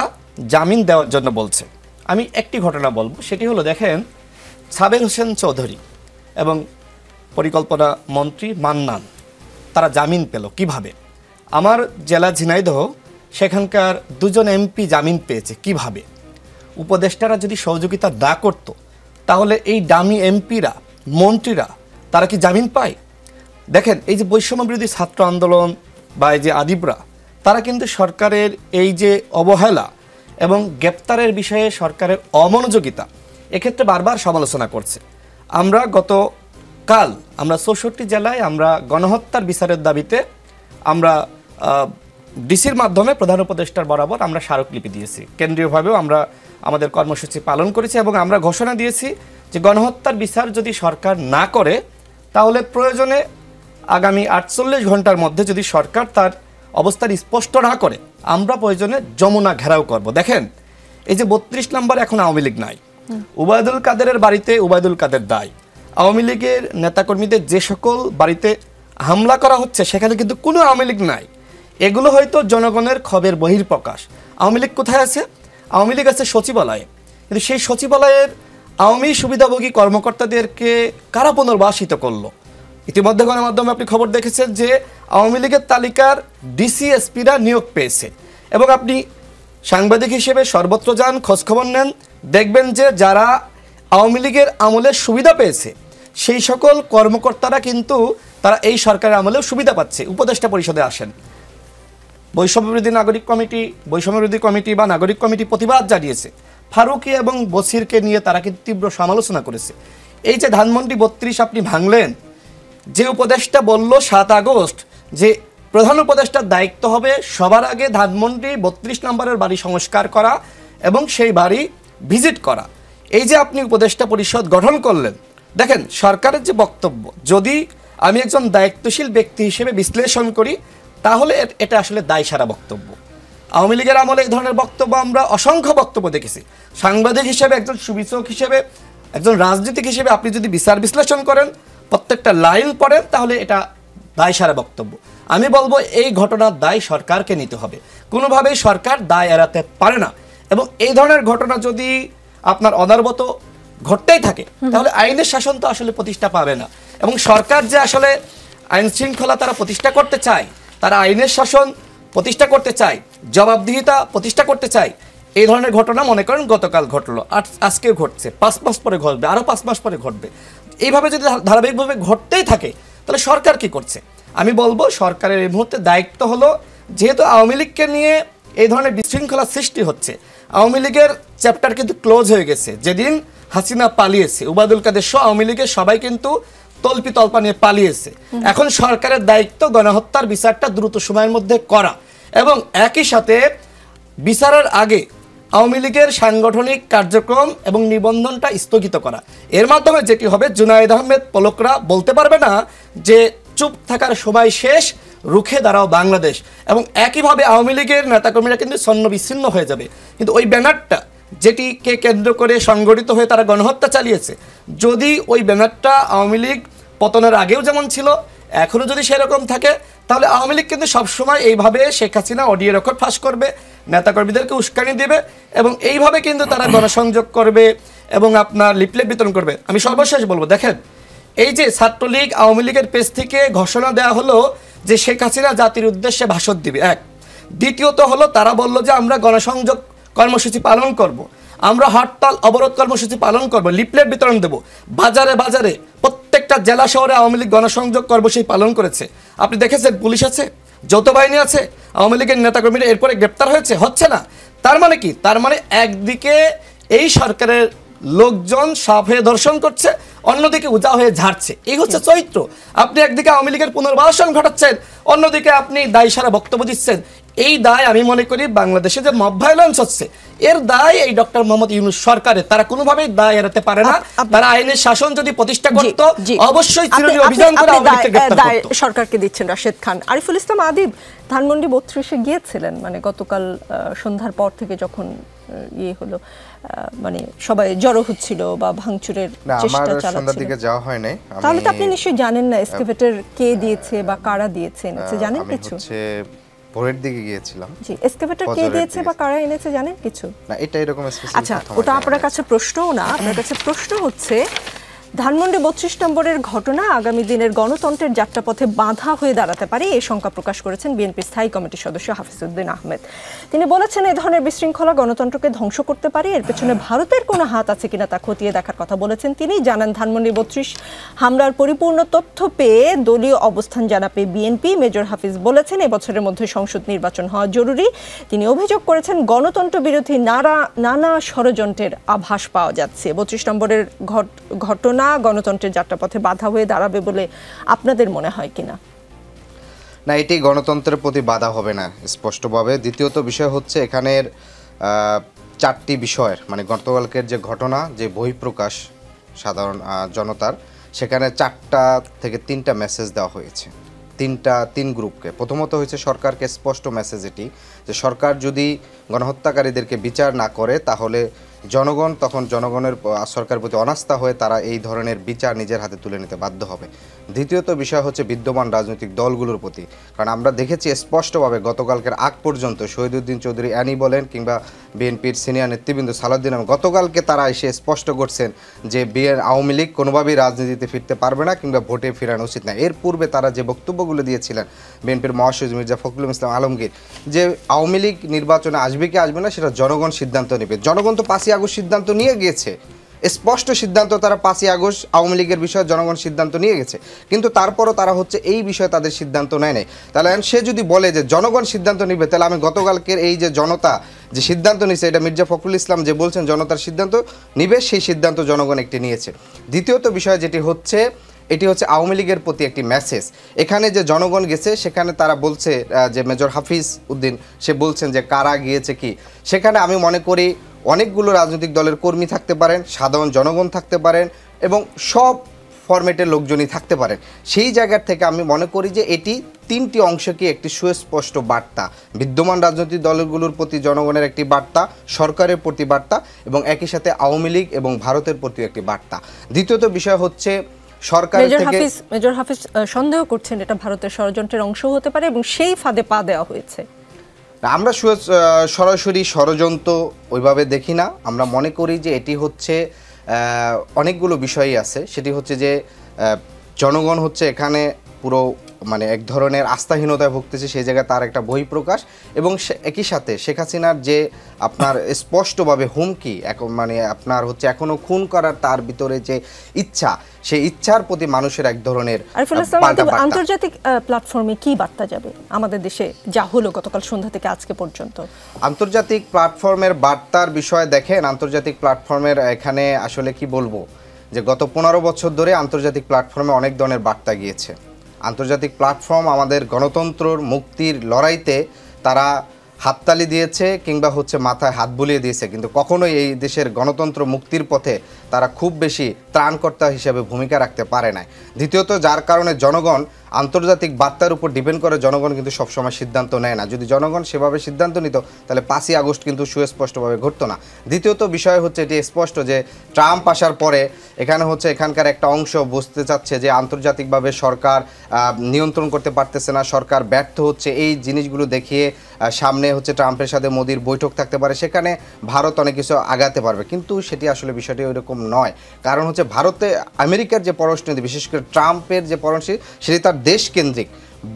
জামিন দেওয়ার জন্য বলছে। আমি একটি ঘটনা বলবো, সেটি হলো, দেখেন, সাবের হোসেন চৌধুরী এবং পরিকল্পনা মন্ত্রী মান্নান, তারা জামিন পেল কিভাবে? আমার জেলা ঝিনাইদহ, সেখানকার 2 জন এমপি জামিন পেয়েছে কিভাবে? উপদেষ্টারা যদি সহযোগিতা না করতো, তাহলে এই দামি এমপিরা, মন্ত্রীরা, তারা কি জামিন পায়? দেখেন, এই যে বৈষম্য বিরোধী ছাত্র আন্দোলন বা এই যে আদিবরা, তারা কিন্তু সরকারের এই যে অবহেলা এবং গ্রেপ্তারের বিষয়ে সরকারের অমনোযোগিতা, এক্ষেত্রে বারবার সমালোচনা করছে। আমরা গতকাল 64 জেলায় আমরা গণহত্যার বিচারের দাবিতে আমরা ডিসির মাধ্যমে প্রধান উপদেষ্টার বরাবর আমরা স্মারকলিপি দিয়েছি। কেন্দ্রীয়ভাবেও আমরা আমাদের কর্মসূচি পালন করেছি এবং আমরা ঘোষণা দিয়েছি যে গণহত্যার বিচার যদি সরকার না করে, তাহলে প্রয়োজনে আগামী 48 ঘন্টার মধ্যে যদি সরকার তার অবস্থান স্পষ্ট না করে, আমরা প্রয়োজনে যমুনা ঘেরাও করব। দেখেন, এই যে 32 নম্বর এখন আওয়ামী লীগ নাই, উবায়দুল কাদেরের বাড়িতে উবায়দুল কাদের দায়। আওয়ামী লীগের নেতাকর্মীদের যে সকল বাড়িতে হামলা করা হচ্ছে, সেখানে কিন্তু কোনো আওয়ামী লীগ নাই। এগুলো হয়তো জনগণের ক্ষোভের বহির্প্রকাশ। আওয়ামী লীগ কোথায় আছে? আওয়ামী লীগ আছে সচিবালয়ে, কিন্তু সেই সচিবালয়ের আওয়ামী সুবিধাভোগী কর্মকর্তাদেরকে কারা পুনর্বাসিত করলো? ইতিমধ্যে গণমাধ্যমে আপনি খবর দেখেছেন যে আওয়ামী লীগের তালিকার ডিসি এসপিরা নিয়োগ পেয়েছে, এবং আপনি সাংবাদিক হিসেবে সর্বত্র যান, খোঁজখবর নেন, দেখবেন যে যারা আওয়ামী লীগের আমলে সুবিধা পেয়েছে, সেই সকল কর্মকর্তারা কিন্তু তারা এই সরকারের আমলেও সুবিধা পাচ্ছে। উপদেষ্টা পরিষদে আসেন, বৈষম্য বিরোধী কমিটি বা নাগরিক কমিটি প্রতিবাদ জানিয়েছে। ফারুকী এবং বসিরকে নিয়ে তারা কিন্তু তীব্র সমালোচনা করেছে। এই যে ধানমন্ডি 32 আপনি ভাঙলেন, যে উপদেষ্টা বলল 7 আগস্ট যে প্রধান উপদেষ্টার দায়িত্ব হবে সবার আগে ধানমন্ডি 32 নম্বরের বাড়ি সংস্কার করা এবং সেই বাড়ি ভিজিট করা, এই যে আপনি উপদেষ্টা পরিষদ গঠন করলেন, দেখেন সরকারের যে বক্তব্য, যদি আমি একজন দায়িত্বশীল ব্যক্তি হিসেবে বিশ্লেষণ করি, তাহলে এটা আসলে দায়সারা বক্তব্য। আওয়ামী লীগের আমলে এই ধরনের বক্তব্য আমরা অসংখ্য বক্তব্য দেখেছি। সাংবাদিক হিসেবে, একজন সুবিচারক হিসেবে, একজন রাজনীতিক হিসেবে আপনি যদি বিচার বিশ্লেষণ করেন, প্রত্যেকটা লাইন পড়েন, তাহলে এটা দায়সারা বক্তব্য। আমি বলবো এই ঘটনার দায় সরকারকে নিতে হবে, কোনোভাবেই সরকার দায় এড়াতে পারে না। এবং এই ধরনের ঘটনা যদি আপনার অনবরত ঘটতেই থাকে, তাহলে আইনের শাসন তো আসলে প্রতিষ্ঠা পাবে না। এবং সরকার যে আসলে আইন শৃঙ্খলা তারা প্রতিষ্ঠা করতে চায়, তারা আইনের শাসন প্রতিষ্ঠা করতে চায়, জবাবদিহিতা প্রতিষ্ঠা করতে চায়, এই ধরনের ঘটনা মনে করেন গতকাল ঘটলো, আজকেও ঘটছে, 5 মাস পরে ঘটবে, আরও 5 মাস পরে ঘটবে। এইভাবে যদি ধারাবাহিকভাবে ঘটতেই থাকে তাহলে সরকার কি করছে? আমি বলবো সরকারের এই মুহূর্তে দায়িত্ব হলো, যেহেতু আওয়ামী লীগকে নিয়ে এই ধরনের বিশৃঙ্খলা সৃষ্টি হচ্ছে, আওয়ামী লীগের চ্যাপ্টার কিন্তু ক্লোজ হয়ে গেছে। যেদিন হাসিনা পালিয়েছে, উবায়দুল কাদের সহ আওয়ামী লীগের সবাই কিন্তু তল্পি তল্পা নিয়ে পালিয়েছে। এখন সরকারের দায়িত্ব গণহত্যার বিচারটা দ্রুত সময়ের মধ্যে করা, এবং একই সাথে বিচারের আগে আওয়ামী লীগের সাংগঠনিক কার্যক্রম এবং নিবন্ধনটা স্থগিত করা। এর মাধ্যমে যেটি হবে, জুনায়েদ আহমেদ পলকরা বলতে পারবে না যে চুপ থাকার সময় শেষ, রুখে দাঁড়াও বাংলাদেশ। এবং একইভাবে আওয়ামী লীগের নেতাকর্মীরা কিন্তু ছন্ন বিচ্ছিন্ন হয়ে যাবে। কিন্তু ওই ব্যানারটা যেটিকে কেন্দ্র করে সংগঠিত হয়ে তারা গণহত্যা চালিয়েছে, যদি ওই ব্যানারটা আওয়ামী লীগ পতনের আগেও যেমন ছিল, এখনও যদি সেরকম থাকে, তাহলে আওয়ামী লীগ কিন্তু সবসময় এইভাবে শেখ হাসিনা অডিও রেকর্ড ফাঁস করবে, নেতাকর্মীদেরকে উস্কানি দেবে, এবং এইভাবে কিন্তু তারা গণসংযোগ করবে এবং আপনার লিফলেট বিতরণ করবে। আমি সর্বশেষ বলবো, দেখেন এই যে ছাত্রলীগ আওয়ামী লীগের পেজ থেকে ঘোষণা দেওয়া হলো যে শেখ হাসিনা জাতির উদ্দেশ্যে ভাষণ দিবে, এক। দ্বিতীয়ত হলো তারা বলল যে আমরা গণসংযোগ কর্মসূচি পালন করব, আমরা হরতাল অবরোধ কর্মসূচি পালন করব, লিফলেট বিতরণ দেব, বাজারে বাজারে প্রত্যেকটা জেলা শহরে আওয়ামী লীগ গণসংযোগ কর্মসূচি পালন করেছে। আপনি দেখেছেন পুলিশ আছে, যৌথ বাহিনী আছে, আওয়ামী লীগের নেতাকর্মীরা এরপরে গ্রেপ্তার হচ্ছে না। তার মানে কি? তার মানে একদিকে এই সরকারের লোকজন সাপ হয়ে দর্শন করছে, অন্যদিকে উজা হয়ে ঝাড়ছে। এই হচ্ছে চরিত্র। আপনি একদিকে আওয়ামী লীগের পুনর্বাসন ঘটাচ্ছেন, অন্যদিকে আপনি দায় সারা বক্তব্য দিচ্ছেন। এই দায় আমি মনে করি বাংলাদেশে যে মব ভায়োলেন্স হচ্ছে, এর দায় এই ডক্টর মোহাম্মদ ইউনূস সরকারের, তারা কোনোভাবেই দায় এড়াতে পারে না। তারা আইনের শাসন যদি প্রতিষ্ঠা করত, অবশ্যই চিরুনি অভিযান করে আওয়ামী লীগকে গ্রেফতার করত। সরকারকে দিচ্ছেন রাশেদ খান। আরিফুল ইসলাম আদিব ধানমন্ডি 32-এ গিয়েছিলেন, মানে গতকাল সন্ধ্যার পর থেকে যখন ইয়ে হলো, মানে সবাই জড়ো হচ্ছিল বা ভাঙচুরের চেষ্টা চালাচ্ছিল। সন্ধ্যার দিকে যাওয়া হয় নাই। তাহলে তো আপনি নিশ্চয়ই জানেন না এসকেভেটর কে দিয়েছে বা কারা দিয়েছে, এনেছে, জানেন কিছু? আমি হচ্ছে ভোরের দিকে গিয়েছিলাম। জি, এসকেভেটর কে দিয়েছে বা কারা এনেছে জানেন কিছু? না, এটা এরকম স্পেসিফিক। আচ্ছা, ওটা আপনার কাছে প্রশ্নও না, আপনার কাছে প্রশ্ন হচ্ছে ধানমন্ডি 32 নম্বরের ঘটনা আগামী দিনের গণতন্ত্রের যাত্রাপথে বাধা হয়ে দাঁড়াতে পারে, এই শঙ্কা প্রকাশ করেছেন বিএনপির স্থায়ী কমিটির সদস্য হাফিজউদ্দিন আহমেদ। তিনি বলেছেন, এই ধরনের বিশৃঙ্খলা গণতন্ত্রকে ধ্বংস করতে পারে, এর পেছনে ভারতের কোনো হাত আছে কিনা তা খতিয়ে দেখার কথা বলেছেন তিনি। জানান, ধানমন্ডি 32 হামলার পরিপূর্ণ তথ্য পেয়ে দলীয় অবস্থান জানাবে বিএনপি। মেজর হাফিজ বলেছেন, এবছরের মধ্যে সংসদ নির্বাচন হওয়া জরুরি। তিনি অভিযোগ করেছেন, গণতন্ত্র বিরোধী নানা ষড়যন্ত্রের আভাস পাওয়া যাচ্ছে। 32 নম্বরের ঘটনা গণতন্ত্রের যাত্রাপথে বাধা হয়ে দাঁড়াবে বলে আপনাদের মনে হয় কিনা? না, এটি গণতন্ত্রের প্রতি বাধা হবে না স্পষ্টভাবে। দ্বিতীয়ত বিষয় হচ্ছে এখানের 4টি বিষয়ের, মানে গতকালকের যে ঘটনা, যে বহিঃপ্রকাশ সাধারণ জনতার, সেখানে 4টা থেকে 3টা মেসেজ দেওয়া হয়েছে, 3 গ্রুপকে। প্রথমত হয়েছে সরকারকে স্পষ্ট মেসেজ এটি, যে সরকার যদি গণহত্যাকারীদেরকে বিচার না করে, তাহলে জনগণ তখন জনগণের সরকারের প্রতি অনাস্থা হয়ে তারা এই ধরনের বিচার নিজের হাতে তুলে নিতে বাধ্য হবে। দ্বিতীয়ত বিষয় হচ্ছে বিদ্যমান রাজনৈতিক দলগুলোর প্রতি, কারণ আমরা দেখেছি স্পষ্টভাবে গতকালকের আগ পর্যন্ত শহীদউদ্দিন চৌধুরী অ্যানি বলেন কিংবা বিএনপির সিনিয়র নেতৃবৃন্দ সালাউদ্দিন, গতকালকে তারা এসে স্পষ্ট করছেন যে আওয়ামী লীগ কোনোভাবেই রাজনীতিতে ফিরতে পারবে না কিংবা ভোটে ফেরানো উচিত না। এর পূর্বে তারা যে বক্তব্যগুলো দিয়েছিলেন বিএনপির মহাসচিব মির্জা ফখরুল ইসলাম আলমগীর, যে আওয়ামী লীগ নির্বাচনে আসবে কি আসবে না সেটা জনগণ সিদ্ধান্ত নেবে। জনগণ তো 5ই আগস্ট সিদ্ধান্ত নিয়ে গিয়েছে, স্পষ্ট সিদ্ধান্ত, তারা 5ই আগস্ট আওয়ামী লীগের বিষয়ে জনগণ সিদ্ধান্ত নিয়ে গেছে, কিন্তু তারপরও তারা হচ্ছে এই বিষয়ে তাদের সিদ্ধান্ত নেয় নাই। তাহলে সে যদি বলে যে জনগণ সিদ্ধান্ত নিবে, তাহলে আমি গতকালকের এই যে জনতা যে সিদ্ধান্ত নিয়েছে, এটা মির্জা ফখরুল ইসলাম যে বলছেন জনতার সিদ্ধান্ত নিবে, সেই সিদ্ধান্ত জনগণ একটি নিয়েছে। দ্বিতীয়ত বিষয় যেটি হচ্ছে, এটি হচ্ছে আওয়ামী লীগের প্রতি একটি মেসেজ। এখানে যে জনগণ গেছে, সেখানে তারা বলছে যে মেজর হাফিজ উদ্দিন সে বলছেন যে কারা গিয়েছে কি, সেখানে আমি মনে করি অনেকগুলো রাজনৈতিক দলের কর্মী থাকতে পারেন, সাধারণ জনগণ থাকতে পারেন এবং সব ফরম্যাটের লোকজনই থাকতে পারেন। সেই জায়গার থেকে আমি মনে করি যে এটি 3টি অংশকে একটি সুস্পষ্ট বার্তা, বিদ্যমান রাজনৈতিক দলগুলোর প্রতি জনগণের একটি বার্তা, সরকারের প্রতি বার্তা এবং একই সাথে আওয়ামী লীগ এবং ভারতের প্রতি একটি বার্তা। দ্বিতীয়ত বিষয় হচ্ছে মেজর হাফিজ সন্দেহ করছেন এটা ভারতের ষড়যন্ত্রের অংশ হতে পারে এবং সেই ফাঁদে পা দেওয়া হয়েছে। আমরা সরাসরি ষড়যন্ত্র ওইভাবে দেখি না। আমরা মনে করি যে এটি হচ্ছে অনেকগুলো বিষয়ই আছে। সেটি হচ্ছে যে জনগণ হচ্ছে এখানে পুরো মানে এক ধরনের আস্থাহীনতায় ভুগতেছে, সেই জায়গায় তার একটা বহিঃপ্রকাশ। এবং একই সাথে শেখ হাসিনার যে আপনার স্পষ্টভাবে হুমকি, মানে আপনার হচ্ছে এখনো খুন করার তার ভিতরে যে ইচ্ছা, সেই ইচ্ছার প্রতি মানুষের এক ধরনের আন্তর্জাতিক প্ল্যাটফর্মে কি বার্তা যাবে আমাদের দেশে যা হলো গতকাল সন্ধ্যা থেকে আজকে পর্যন্ত? আন্তর্জাতিক প্ল্যাটফর্মের বার্তার বিষয়ে দেখেন, আন্তর্জাতিক প্ল্যাটফর্মের এখানে আসলে কি বলবো যে গত 15 বছর ধরে আন্তর্জাতিক প্ল্যাটফর্মে অনেক ধরনের বার্তা গিয়েছে। আন্তর্জাতিক প্ল্যাটফর্ম আমাদের গণতন্ত্রর মুক্তির লড়াইতে তারা হাততালি দিয়েছে কিংবা হচ্ছে মাথায় হাত বুলিয়ে দিয়েছে, কিন্তু কখনোই এই দেশের গণতন্ত্র মুক্তির পথে তারা খুব বেশি ত্রাণকর্তা হিসেবে ভূমিকা রাখতে পারে না। দ্বিতীয়ত, যার কারণে জনগণ আন্তর্জাতিক বার্তার উপর ডিপেন্ড করে জনগণ কিন্তু সবসময় সিদ্ধান্ত নেয় না। যদি জনগণ সেভাবে সিদ্ধান্ত নিত তাহলে 5ই আগস্ট কিন্তু সুস্পষ্টভাবে ঘটতো না। দ্বিতীয়ত বিষয় হচ্ছে এটি স্পষ্ট যে ট্রাম্প আসার পরে এখানে হচ্ছে এখানকার একটা অংশ বুঝতে চাচ্ছে যে আন্তর্জাতিকভাবে সরকার নিয়ন্ত্রণ করতে পারতেছে না, সরকার ব্যর্থ হচ্ছে। এই জিনিসগুলো দেখিয়ে সামনে হচ্ছে ট্রাম্পের সাথে মোদির বৈঠক থাকতে পারে, সেখানে ভারত অনেক কিছু আগাতে পারবে, কিন্তু সেটি আসলে বিষয়টি ওইরকম নয়। কারণ হচ্ছে ভারতে আমেরিকার যে পররাষ্ট্রনীতি, বিশেষ করে ট্রাম্পের যে পররাষ্ট্র, সেটি তার দেশকেন্দ্রিক।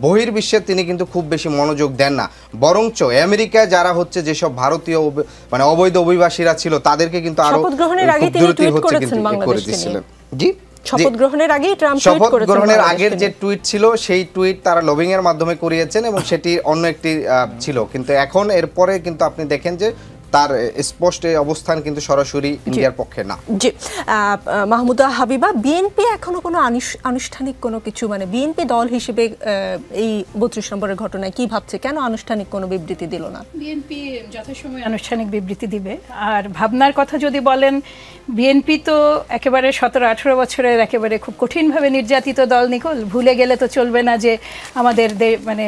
বহির্বিশ্বে তিনি কিন্তু খুব বেশি মনোযোগ দেন না, বরঞ্চ আমেরিকায় যারা হচ্ছে যেসব ভারতীয় মানে অবৈধ অভিবাসীরা ছিল তাদেরকে কিন্তু আরো শপথ গ্রহণের আগে তিনি টুইট করেছেন বাংলাদেশকে নিয়ে। জি, শপথ গ্রহণের আগেই ট্রাম্প টুইট করেছেন। শপথ গ্রহণের আগের যে টুইট ছিল সেই টুইট তারা লবিং এর মাধ্যমে করিয়েছেন এবং সেটি অন্য একটি ছিল, কিন্তু এখন এরপরে কিন্তু আপনি দেখেন যে তার স্পষ্ট অবস্থান কিন্তু সরাসরি ইন্ডিয়ার পক্ষে না। জি, মাহমুদা হাবিবা, বিএনপি এখনো কোনো আনুষ্ঠানিক কোনো কিছু, মানে বিএনপি দল হিসেবে এই 32 নম্বরের ঘটনায় কি ভাবছে, কেন আনুষ্ঠানিক কোনো বিবৃতি দিল না? বিএনপি যথাসময়ে আনুষ্ঠানিক বিবৃতি দিবে। আর ভাবনার কথা যদি বলেন, বিএনপি তো একেবারে 17-18 বছরের একেবারে খুব কঠিনভাবে নির্যাতিত দল নিকল। ভুলে গেলে তো চলবে না যে আমাদের মানে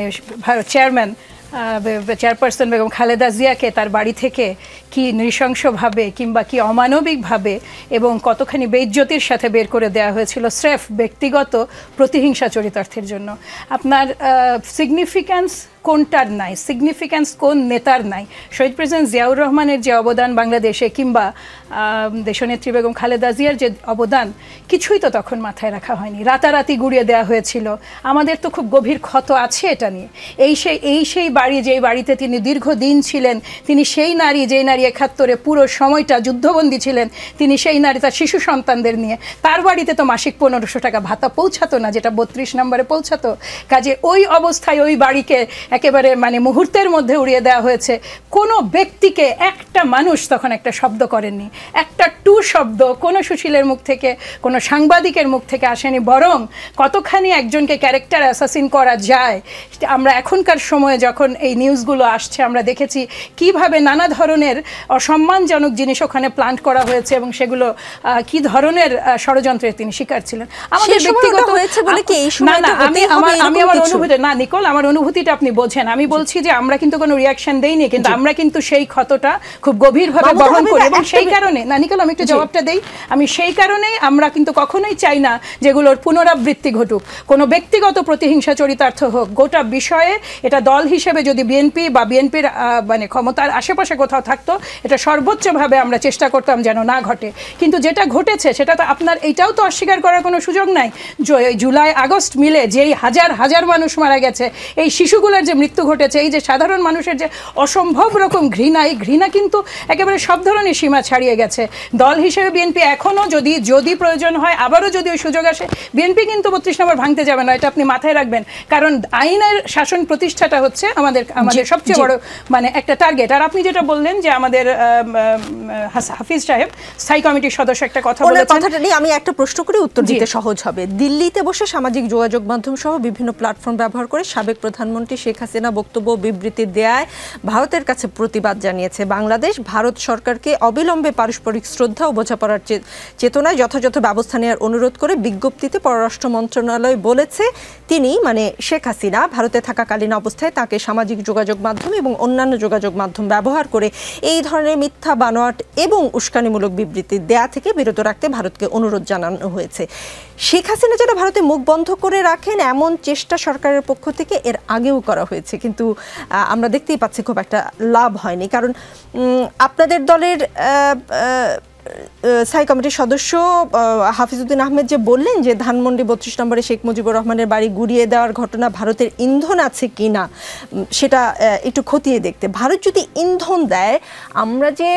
চেয়ারপারসন বেগম খালেদা জিয়াকে তার বাড়ি থেকে কি নৃশংসভাবে কিংবা কি অমানবিকভাবে এবং কতখানি বেইজ্জতির সাথে বের করে দেওয়া হয়েছিল স্রেফ ব্যক্তিগত প্রতিহিংসা চরিতার্থের জন্য। আপনার সিগনিফিক্যান্স কোনটার নাই, সিগনিফিক্যান্স কোন নেতার নাই? শহীদ প্রেসিডেন্ট জিয়াউর রহমানের যে অবদান বাংলাদেশে কিংবা দেশনেত্রী বেগম খালেদা জিয়ার যে অবদান, কিছুই তো তখন মাথায় রাখা হয়নি, রাতারাতি গুড়িয়ে দেওয়া হয়েছিল। আমাদের তো খুব গভীর ক্ষত আছে এটা নিয়ে। এই সেই বাড়ি, যেই বাড়িতে তিনি দীর্ঘদিন ছিলেন, তিনি সেই নারী, যেই নারী 71-এ পুরো সময়টা যুদ্ধবন্দী ছিলেন, তিনি সেই নারী তার শিশু সন্তানদের নিয়ে। তার বাড়িতে তো মাসিক 1500 টাকা ভাতা পৌঁছাতো না, যেটা 32 নম্বরে পৌঁছাতো। কাজে ওই অবস্থায় ওই বাড়িকে একেবারে মানে মুহূর্তের মধ্যে উড়িয়ে দেওয়া হয়েছে। কোনো ব্যক্তিকে, একটা মানুষ তখন একটা শব্দ করেননি, একটা টু শব্দ কোনো সুশীলের মুখ থেকে, কোনো সাংবাদিকের মুখ থেকে আসেনি। বরং কতখানি একজনকে ক্যারেক্টার অ্যাসাসিন করা যায়, আমরা এখনকার সময়ে যখন এই নিউজগুলো আসছে আমরা দেখেছি কিভাবে নানা ধরনের অসম্মানজনক জিনিস ওখানে প্ল্যান্ট করা হয়েছে এবং সেগুলো কি ধরনের ষড়যন্ত্রের তিনি শিকার ছিলেন। আমাদের ব্যক্তিগত হয়েছে বলে কি এই সময়টা আমি আমার অনুভূতি না নিকল, আমার অনুভূতিটা আপনি বোঝেন। আমি বলছি যে আমরা কিন্তু কোনো রিয়াকশন দেইনি, কিন্তু আমরা কিন্তু সেই ক্ষতটা খুব গভীরভাবে বহন করি এবং সেই কারণে না নিকল, আমি একটু জবাবটা দেই, আমি সেই কারণেই আমরা কিন্তু কখনোই চাই না যেগুলোর পুনরাবৃত্তি ঘটুক, কোনো ব্যক্তিগত প্রতিহিংসা চরিতার্থ হোক। গোটা বিষয়ে এটা দল হিসেবে যদি বিএনপি বা বিএনপির মানে ক্ষমতার আশেপাশে কোথাও থাকতো, এটা সর্বোচ্চভাবে আমরা চেষ্টা করতাম যেন না ঘটে। কিন্তু যেটা ঘটেছে সেটা তো আপনার এইটাও তো অস্বীকার করার কোনো সুযোগ নাই। জুলাই আগস্ট মিলে যেই হাজার হাজার মানুষ মারা গেছে, এই শিশুগুলোর যে মৃত্যু ঘটেছে, এই যে সাধারণ মানুষের যে অসম্ভব রকম ঘৃণা, এই ঘৃণা কিন্তু একেবারে সব ধরনের সীমা ছাড়িয়ে গেছে। দল হিসেবে বিএনপি এখনও যদি প্রয়োজন হয়, আবারও যদি ওই সুযোগ আসে, বিএনপি কিন্তু 32 নম্বর ভাঙতে যাবে না, এটা আপনি মাথায় রাখবেন। কারণ আইনের শাসন প্রতিষ্ঠাটা হচ্ছে আমাদের সবচেয়ে বড় মানে একটা টার্গেট। আর আপনি যেটা বললেন যে আমাদের হাফিজ সাহেব স্থায়ী কমিটির সদস্য একটা কথা বলেছেন, কথাটা নিয়ে আমি একটা প্রশ্ন করে উত্তর দিতে সহজ হবে। দিল্লিতে বসে সামাজিক যোগাযোগ মাধ্যম সহ বিভিন্ন প্ল্যাটফর্ম ব্যবহার করে সাবেক প্রধানমন্ত্রী শেখ হাসিনা বক্তব্য বিবৃতি দেয়ায় ভারতের কাছে প্রতিবাদ জানিয়েছে বাংলাদেশ। ভারত সরকারকে অবিলম্বে পারস্পরিক শ্রদ্ধা ও বোঝাপড়ার চেতনায় যথাযথ ব্যবস্থা নেওয়ার অনুরোধ করে বিজ্ঞপ্তিতে পররাষ্ট্র মন্ত্রণালয় বলেছে, তিনি মানে শেখ হাসিনা ভারতে থাকাকালীন অবস্থায় তাকে সামাজিক যোগাযোগ মাধ্যম এবং অন্যান্য যোগাযোগ মাধ্যম ব্যবহার করে এই ধরনের মিথ্যা, বানোয়াট এবং উস্কানিমূলক বিবৃতি দেয়া থেকে বিরত রাখতে ভারতকে অনুরোধ জানানো হয়েছে। শেখ হাসিনা যেন ভারতে মুখ বন্ধ করে রাখেন এমন চেষ্টা সরকারের পক্ষ থেকে এর আগেও করা হয়েছে, কিন্তু আমরা দেখতেই পাচ্ছি খুব একটা লাভ হয়নি। কারণ আপনাদের দলের স্থায়ী কমিটির সদস্য হাফিজউদ্দিন আহমেদ যে বললেন যে ধানমন্ডি ৩২ নম্বরে শেখ মুজিবুর রহমানের বাড়ি গুড়িয়ে দেওয়ার ঘটনা ভারতের ইন্ধন আছে কি না সেটা একটু খতিয়ে দেখতে। ভারত যদি ইন্ধন দেয়, আমরা যে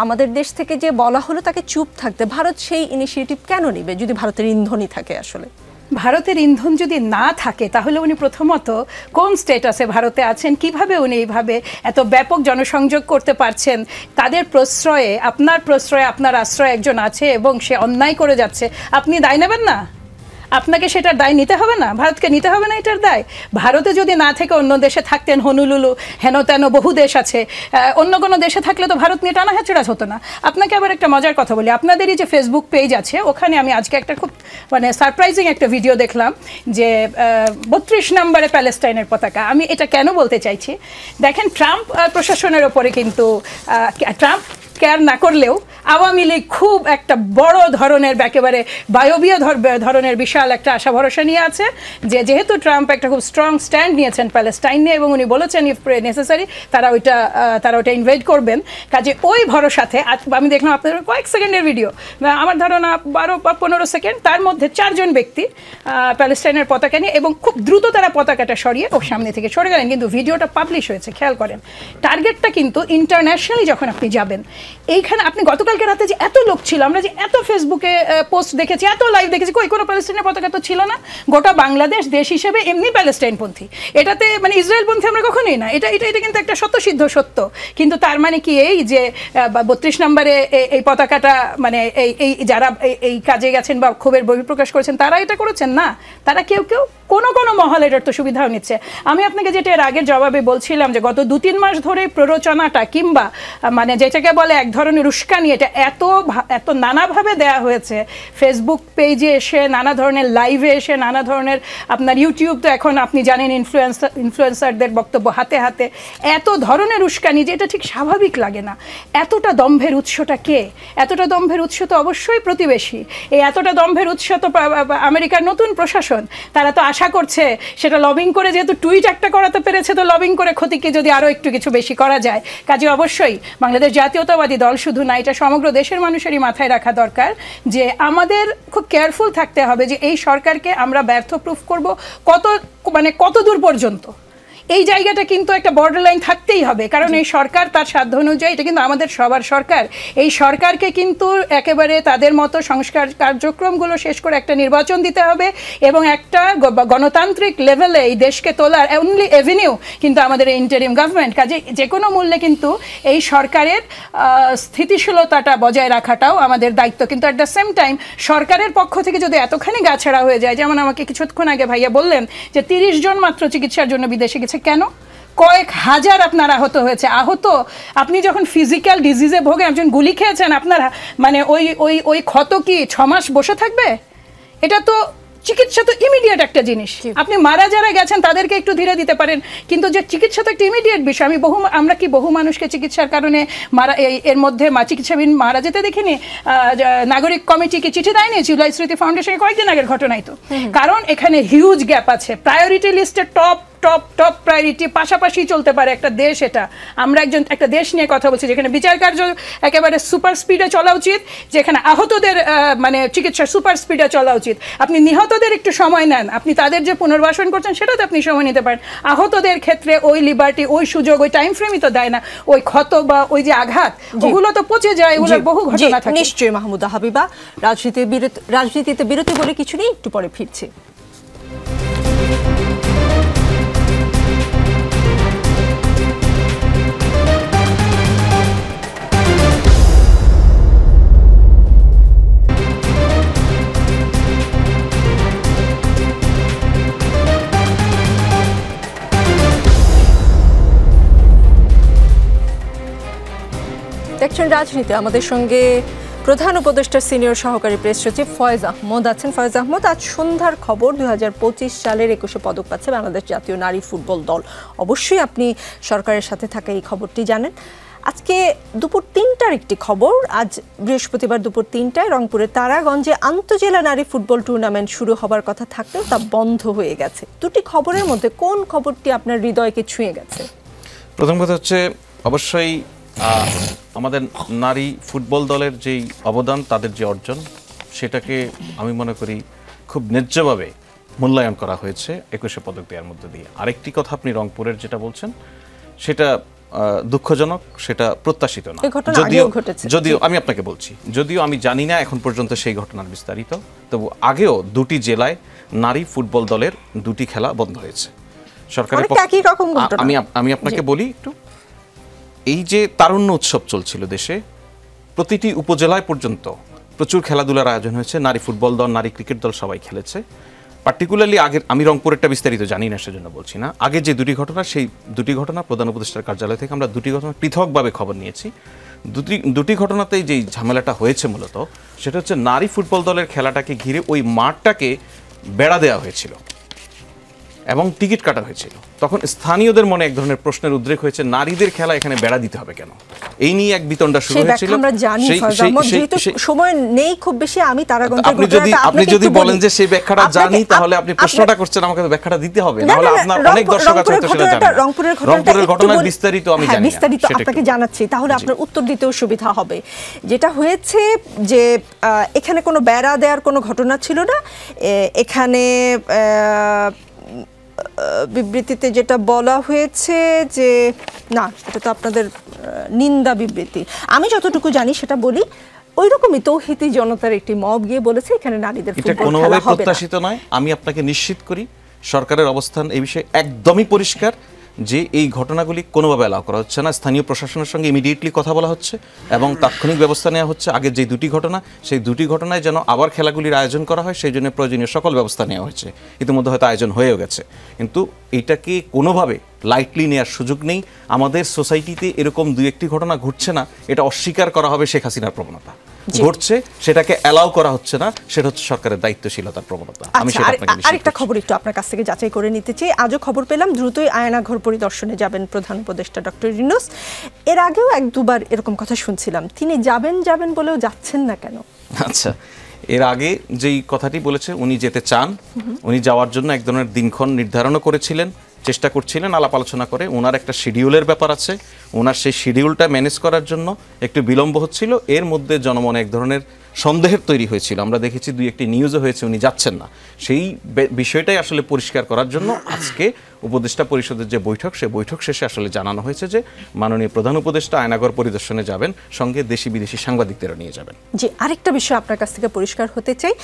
আমাদের দেশ থেকে যে বলা হলো তাকে চুপ থাকতে, ভারত সেই ইনিশিয়েটিভ কেন নেবে যদি ভারতের ইন্ধনই থাকে? আসলে ভারতের ইন্ধন যদি না থাকে তাহলে উনি প্রথমত কোন স্টেটাসে ভারতে আছেন, কিভাবে উনি এইভাবে এত ব্যাপক জনসংযোগ করতে পারছেন? তাদের প্রশ্রয়ে, আপনার আশ্রয়ে একজন আছে এবং সে অন্যায় করে যাচ্ছে, আপনি দায় নেবেন না? আপনাকে সেটার দায় নিতে হবে না? ভারতকে নিতে হবে না এটার দায়? ভারতে যদি না থেকে অন্য দেশে থাকতেন, হনুলুলু হেন তেন বহু দেশ আছে, অন্য কোনো দেশে থাকলে তো ভারত নিয়ে টানা হেঁচড়াচ হতো না। আপনাকে আবার একটা মজার কথা বলি, আপনাদেরই যে ফেসবুক পেজ আছে ওখানে আমি আজকে একটা খুব সারপ্রাইজিং একটা ভিডিও দেখলাম যে ৩২ নম্বরে প্যালেস্টাইনের পতাকা। আমি এটা কেন বলতে চাইছি, দেখেন ট্রাম্প প্রশাসনের ওপরে কিন্তু ট্রাম্প কেয়ার না করলেও আওয়ামী লীগ খুব একটা বড় ধরনের, একেবারে বায়বীয় ধরনের বিশাল একটা আশা ভরসা নিয়ে আছে যে যেহেতু ট্রাম্প একটা খুব স্ট্রং স্ট্যান্ড নিয়েছেন প্যালেস্টাইন নিয়ে এবং উনি বলেছেন ইফ নেসেসারি তারা ওইটা ইনভেড করবেন, কাজে ওই ভরসাতে আমি দেখলাম আপনাদের কয়েক সেকেন্ডের ভিডিও, আমার ধারণা 12 বা 15 সেকেন্ড, তার মধ্যে 4 জন ব্যক্তি প্যালেস্টাইনের পতাকা নিয়ে এবং খুব দ্রুত তারা পতাকাটা সরিয়ে ওর সামনে থেকে সরে গেলেন। কিন্তু ভিডিওটা পাবলিশ হয়েছে, খেয়াল করেন। টার্গেটটা কিন্তু ইন্টারন্যাশনালি যখন আপনি যাবেন, এইখানে আপনি গতকালকে রাতে যে এত লোক ছিল, আমরা যে এত ফেসবুকে পোস্ট দেখেছি, এত লাইভ দেখেছি, কোনো প্যালেস্টাইনের পতাকা তো ছিল না। গোটা বাংলাদেশ দেশ হিসেবে এমনি প্যালেস্টাইনপন্থী, এটাতে ইসরায়েলপন্থী আমরা কখনোই না, এটা কিন্তু একটা সত্যসিদ্ধ সত্য। কিন্তু তার মানে কি এই যে ৩২ নম্বরে এই পতাকাটা এই যারা এই কাজে গেছেন বা ক্ষোভের বহিঃপ্রকাশ করেছেন তারা এটা করেছেন না, তারা কেউ কোনো মহল এটার তো সুবিধাও নিচ্ছে। আমি আপনাকে যেটা এর আগের জবাবে বলছিলাম যে গত 2-3 মাস ধরে প্ররোচনাটা কিংবা যেটাকে বলে এক ধরনের উস্কানি, এটা এত নানাভাবে দেয়া হয়েছে। ফেসবুক পেজে এসে, নানা ধরনের লাইভে এসে, নানা ধরনের আপনার ইউটিউব তো এখন আপনি জানেন ইনফ্লুয়েন্সারদের বক্তব্য হাতে হাতে, এত ধরনের উস্কানি যে এটা ঠিক স্বাভাবিক লাগে না। এতটা দম্ভের উৎসটা কে? এতটা দম্ভের উৎস তো অবশ্যই প্রতিবেশী। এই এতটা দম্ভের উৎস তো আমেরিকার নতুন প্রশাসন, তারা তো আশা করছে সেটা লবিং করে, যেহেতু টুইট একটা করাতে পেরেছে তো লবিং করে ক্ষতিকে যদি আরও একটু কিছু বেশি করা যায়। কাজে অবশ্যই বাংলাদেশ জাতীয়তাবাদী দল শুধু না, এটা সমগ্র দেশের মানুষেরই মাথায় রাখা দরকার যে আমাদের খুব কেয়ারফুল থাকতে হবে যে এই সরকারকে আমরা ব্যর্থ প্রুফ করব কত দূর পর্যন্ত। এই জায়গাটা কিন্তু একটা বর্ডার লাইন থাকতেই হবে, কারণ এই সরকার তার সাধ্য অনুযায়ী, এটা কিন্তু আমাদের সবার সরকার, এই সরকারকে কিন্তু একেবারে তাদের মতো সংস্কার কার্যক্রমগুলো শেষ করে একটা নির্বাচন দিতে হবে এবং একটা গণতান্ত্রিক লেভেলে এই দেশকে তোলার অনলি এভিনিউ কিন্তু আমাদের এই ইন্টারিম গভর্নমেন্ট। কাজে যে কোনো মূল্যে কিন্তু এই সরকারের স্থিতিশীলতাটা বজায় রাখাটাও আমাদের দায়িত্ব। কিন্তু অ্যাট দ্য সেম টাইম সরকারের পক্ষ থেকে যদি এতখানি গাছাড়া হয়ে যায়, যেমন আমাকে কিছুক্ষণ আগে ভাইয়া বললেন যে 30 জন মাত্র চিকিৎসার জন্য বিদেশে গেছে, কেন? কয়েক হাজার আপনার আহত হয়েছে। আহত আপনি যখন ফিজিক্যাল ডিজিজে ভোগে, একজন গুলি খেয়েছেন, আপনার ওই ক্ষত কি 6 মাস বসে থাকবে? এটা তো চিকিৎসা তো ইমিডিয়েট একটা জিনিস। আপনি মারা যারা গেছেন তাদেরকে একটু ধীরে দিতে পারেন, কিন্তু যে চিকিৎসা তো একটা ইমিডিয়েট বিষয়। আমরা কি বহু মানুষকে চিকিৎসার কারণে এর মধ্যে চিকিৎসাবিহীন মারা যেতে দেখিনি? নাগরিক কমিটি কি চিঠি দেয়নি? জুলাই স্মৃতি ফাউন্ডেশনের কয়েকদিন আগের ঘটনাই তো। কারণ এখানে হিউজ গ্যাপ আছে, প্রায়োরিটি লিস্টে টপ প্রায়োরিটি পাশাপাশি চলতে পারে একটা দেশ। এটা আমরা একটা দেশ নিয়ে কথা বলছি যেখানে বিচার কার্য একেবারে সুপার স্পিডে চলা উচিত, যেখানে আহতদের চিকিৎসা সুপার স্পিডে চলা উচিত। আপনি নিহতদের একটু সময় নেন, আপনি তাদের যে পুনর্বাসন করছেন সেটাতে আপনি সময় নিতে পারেন। আহতদের ক্ষেত্রে ওই লিবার্টি, ওই সুযোগ, ওই টাইম ফ্রেমই তো দেয় না। ওই ক্ষত বা ওই যে আঘাত, ওগুলো তো পচে যায়, ওগুলোর বহু ঘটনা থাকে। নিশ্চয়ই মাহমুদা হাবিবা, রাজনীতিতে বিরতি বলে কিছু নেই, একটু পরে ফিরছি। দেখছেন রাজনীতি, আমাদের সঙ্গে প্রধান উপদেষ্টার সিনিয়র সহকারী প্রেস সচিব ফয়েজ আহমদ আছেন। ফয়েজ আহমদ, আজ সন্ধ্যার খবর 2025 সালের 21শে পদক পাচ্ছে বাংলাদেশ জাতীয় নারী ফুটবল দল। অবশ্যই আপনি সরকারের সাথে থাকা এই খবরটি জানেন। আজকে দুপুর 3টার একটি খবর, আজ বৃহস্পতিবার দুপুর 3টায় রংপুরের তারাগঞ্জে আন্তঃজেলা নারী ফুটবল টুর্নামেন্ট শুরু হবার কথা থাকলেও তা বন্ধ হয়ে গেছে। দুটি খবরের মধ্যে কোন খবরটি আপনার হৃদয়কে ছুঁয়ে গেছে? প্রথম কথা হচ্ছে অবশ্যই আমাদের নারী ফুটবল দলের যেই অবদান, তাদের যে অর্জন, সেটাকে আমি মনে করি খুব ন্যায্যভাবে মূল্যায়ন করা হয়েছে 21শে পদক দেওয়ার মধ্যে দিয়ে। আরেকটি কথা আপনি রংপুরের যেটা বলছেন সেটা দুঃখজনক, সেটা প্রত্যাশিত না। যদিও আমি আপনাকে বলছি, যদিও আমি জানি না এখন পর্যন্ত সেই ঘটনার বিস্তারিত, তবু আগেও 2টি জেলায় নারী ফুটবল দলের 2টি খেলা বন্ধ হয়েছে সরকারের পক্ষে। আমি আপনাকে বলি একটু, এই যে তারুণ্য উৎসব চলছিল দেশে, প্রতিটি উপজেলায় পর্যন্ত প্রচুর খেলাধুলার আয়োজন হয়েছে, নারী ফুটবল দল, নারী ক্রিকেট দল সবাই খেলেছে। পার্টিকুলারলি আগের, আমি রংপুরেরটা বিস্তারিত জানি না সেজন্য বলছি না, আগে যে 2টি ঘটনা, সেই 2টি ঘটনা প্রধান উপদেষ্টার কার্যালয় থেকে আমরা 2টি ঘটনা পৃথকভাবে খবর নিয়েছি। 2টি ঘটনাতেই যেই ঝামেলাটা হয়েছে মূলত সেটা হচ্ছে নারী ফুটবল দলের খেলাটাকে ঘিরে ওই মাঠটাকে বেড়া দেওয়া হয়েছিল এবং টিকিট কাটা হয়েছিল। তখন স্থানীয়দের মনে এক ধরনের প্রশ্নের উদ্রেক হয়েছে, নারীদের খেলা এখানে বেড়া দিতে হবে কেন? এই নিয়ে এক বিতণ্ডা শুরু হয়েছিল। সময় নেই খুব বেশি, আমি আপনি যদি বলেন যে সেই ব্যাখ্যাটা জানি, তাহলে আপনি প্রশ্নটা করছেন, আমাকে তো ব্যাখ্যাটা দিতে হবে, না হলে আপনার অনেক দর্শক আছে হয়তো সেটা জানেন। রংপুরের ঘটনার বিস্তারিত আমি জানি না, বিস্তারিত আপনাকে জানাচ্ছি, তাহলে আপনার উত্তর দিতেও সুবিধা হবে। যেটা হয়েছে যে এখানে কোনো বেড়া দেওয়ার কোনো ঘটনা ছিল না। এখানে বিবৃতিতে যেটা বলা হয়েছে যে না, সেটা তো আপনাদের নিন্দা বিবৃতি। আমি যতটুকু জানি সেটা বলি, ওইরকমই তৌহিদি জনতার একটি মব গিয়ে বলেছে এখানে নারীদের ফুটবল খেলা হবে না। এটা কোনোভাবে প্রত্যাশিত নয়। আমি আপনাকে নিশ্চিত করি সরকারের অবস্থান এই বিষয়ে একদমই পরিষ্কার, যে এই ঘটনাগুলি কোনোভাবে অ্যালাউ করা হচ্ছে না। স্থানীয় প্রশাসনের সঙ্গে ইমিডিয়েটলি কথা বলা হচ্ছে এবং তাৎক্ষণিক ব্যবস্থা নেওয়া হচ্ছে। আগের যে 2টি ঘটনা, সেই 2টি ঘটনায় যেন আবার খেলাগুলির আয়োজন করা হয়, সেই জন্য প্রয়োজনীয় সকল ব্যবস্থা নেওয়া হয়েছে। ইতিমধ্যে হয়তো আয়োজন হয়েও গেছে, কিন্তু এইটাকে কোনোভাবে লাইটলি নেওয়ার সুযোগ নেই। আমাদের সোসাইটিতে এরকম 2-1টি ঘটনা ঘটছে না, এটা অস্বীকার করা হবে শেখ হাসিনার প্রবণতা। ঘটছে, সেটাকে অ্যালাউ করা হচ্ছে না, সেটা হচ্ছে সরকারের দায়িত্বশীলতার প্রবণতা। আমি সেটা আপনাকে আরেকটা খবর একটু আপনার কাছ থেকে যাচাই করে নিতে চাই। আজও খবর পেলাম দ্রুতই আয়নাঘর পরিদর্শনে যাবেন প্রধান উপদেষ্টা ডক্টর ইউনূস। এর আগেও 1-2বার এরকম কথা শুনছিলাম, তিনি যাবেন বলেও যাচ্ছেন না কেন? আচ্ছা, এর আগে যেই কথাটি বলেছে, উনি যেতে চান, উনি যাওয়ার জন্য এক ধরনের দিনক্ষণ নির্ধারণও করেছিলেন, চেষ্টা করছিলেন আলাপ আলোচনা করে। ওনার একটা শিডিউলের ব্যাপার আছে, ওনার সেই শিডিউলটা ম্যানেজ করার জন্য একটু বিলম্ব হচ্ছিল। এর মধ্যে জনমনে এক ধরনের সন্দেহের তৈরি হয়েছিল, আমরা দেখেছি 2-1টি নিউজও হয়েছে উনি যাচ্ছেন না। সেই বিষয়টাই আসলে পরিষ্কার করার জন্য আজকে উপদেষ্টা পরিষদের যে বৈঠক, সেই বৈঠক শেষে আসলে জানানো হয়েছে যে মাননীয় প্রধান উপদেষ্টা আয়নাঘর পরিদর্শনে যাবেন, সঙ্গে দেশি বিদেশি সাংবাদিকদেরও নিয়ে যাবেন। জি, আরেকটা বিষয় আপনার কাছ থেকে পরিষ্কার হতে চাই,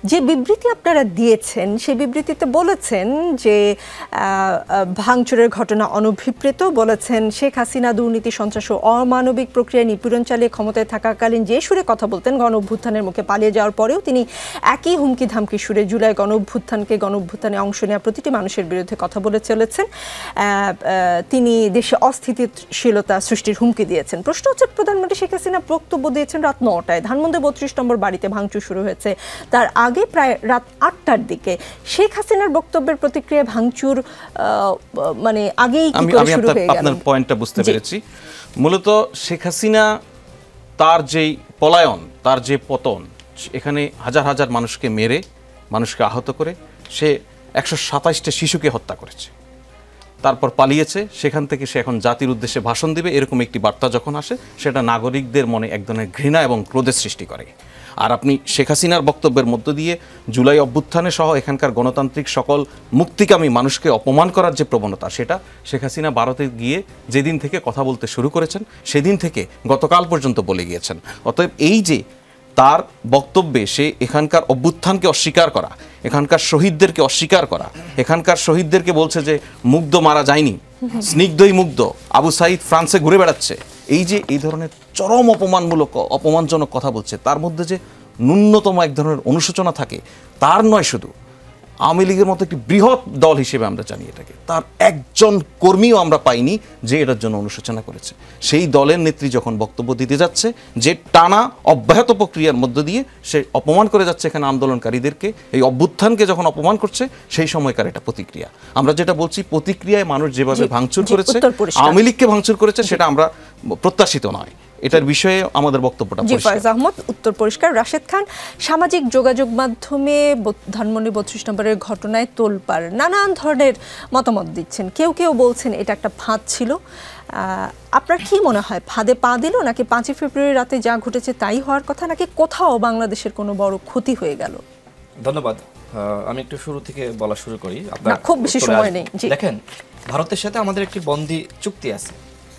যে বিবৃতি আপনারা দিয়েছেন সেই বিবৃতিতে বলেছেন যে ভাঙচুরের ঘটনা অনভিপ্রেত, বলেছেন শেখ হাসিনা দুর্নীতি, সন্ত্রাস ও অমানবিক প্রক্রিয়ায় নিপীড়ন চালিয়ে ক্ষমতায় থাকাকালীন যে সুরে কথা বলতেন, গণ অভ্যুত্থানের মুখে পালিয়ে যাওয়ার পরেও তিনি একই হুমকি ধামকি সুরে জুলাই গণ অভ্যুত্থানে অংশ নেওয়া প্রতিটি মানুষের বিরুদ্ধে কথা বলে চলেছেন। তিনি দেশে অস্থিতিশীলতা সৃষ্টির হুমকি দিয়েছেন। প্রশ্ন হচ্ছে, প্রধানমন্ত্রী শেখ হাসিনা বক্তব্য দিয়েছেন রাত 9টায়, ধানমন্ডি 32 নম্বর বাড়িতে ভাঙচুর শুরু হয়েছে তার আগে প্রায় রাত 8টার দিকে। শেখ হাসিনার বক্তব্যের প্রতিক্রিয়ায় ভাঙচুর মানে আগেই কি করে শুরু হয়ে গেল? আপনার পয়েন্টটা বুঝতে পেরেছি। মূলত শেখ হাসিনা তার যেই পলায়ন, তার যে পতন, এখানে হাজার হাজার মানুষকে মেরে, মানুষকে আহত করে সে 127টা শিশুকে হত্যা করেছে, তারপর পালিয়েছে। সেখান থেকে সে এখন জাতির উদ্দেশ্যে ভাষণ দিবে, এরকম একটি বার্তা যখন আসে, সেটা নাগরিকদের মনে এক ধরনের ঘৃণা এবং ক্রোধের সৃষ্টি করে। আর আপনি শেখ হাসিনার বক্তব্যের মধ্য দিয়ে জুলাই অভ্যুত্থানে সহ এখানকার গণতান্ত্রিক সকল মুক্তিকামী মানুষকে অপমান করার যে প্রবণতা, সেটা শেখ হাসিনা ভারতে গিয়ে যেদিন থেকে কথা বলতে শুরু করেছেন, সেদিন থেকে গতকাল পর্যন্ত বলে গিয়েছেন। অতএব এই যে তার বক্তব্যে সে এখানকার অভ্যুত্থানকে অস্বীকার করা, এখানকার শহীদদেরকে অস্বীকার করা, এখানকার শহীদদেরকে বলছে যে মুগ্ধ মারা যায়নি, স্নিগ্ধই মুগ্ধ, আবু সাইদ ফ্রান্সে ঘুরে বেড়াচ্ছে, এই যে এই ধরনের চরম অপমানজনক কথা বলছে, তার মধ্যে যে ন্যূনতম এক ধরনের অনুশোচনা থাকে, তার নয় শুধু আওয়ামী লীগের মতো একটি বৃহৎ দল হিসেবে আমরা জানি এটাকে, তার একজন কর্মীও আমরা পাইনি যে এটার জন্য অনুশোচনা করেছে। সেই দলের নেত্রী যখন বক্তব্য দিতে যাচ্ছে, যে টানা অব্যাহত প্রক্রিয়ার মধ্য দিয়ে সে অপমান করে যাচ্ছে এখানে আন্দোলনকারীদেরকে, এই অভ্যুত্থানকে যখন অপমান করছে, সেই সময়কার এটা প্রতিক্রিয়া। আমরা যেটা বলছি, প্রতিক্রিয়ায় মানুষ যেভাবে ভাঙচুর করেছে, আওয়ামী লীগকে ভাঙচুর করেছে, সেটা আমরা প্রত্যাশিত নয়। এটার বিষয়ে আমাদের বক্তব্যটা জি, ফয়েজ আহমদ, উত্তর পরিষ্কার। রাশেদ খান, সামাজিক যোগাযোগ মাধ্যমে ধানমন্ডি 32 নম্বরের ঘটনায় তোলপাড়, নানান ধরনের মতামত দিচ্ছেন। কেউ বলছেন এটা একটা ফাঁদ ছিল, আপনার কি মনে হয় ফাঁদে পা দিল, নাকি 5 ফেব্রুয়ারি রাতে যা ঘটেছে তাই হওয়ার কথা, নাকি কোথাও বাংলাদেশের কোনো বড় ক্ষতি হয়ে গেল? ধন্যবাদ। আমি একটু শুরু থেকে বলা শুরু করি। না, খুব বেশি সময় নেই। দেখেন, ভারতের সাথে আমাদের একটি বন্দি চুক্তি আছে।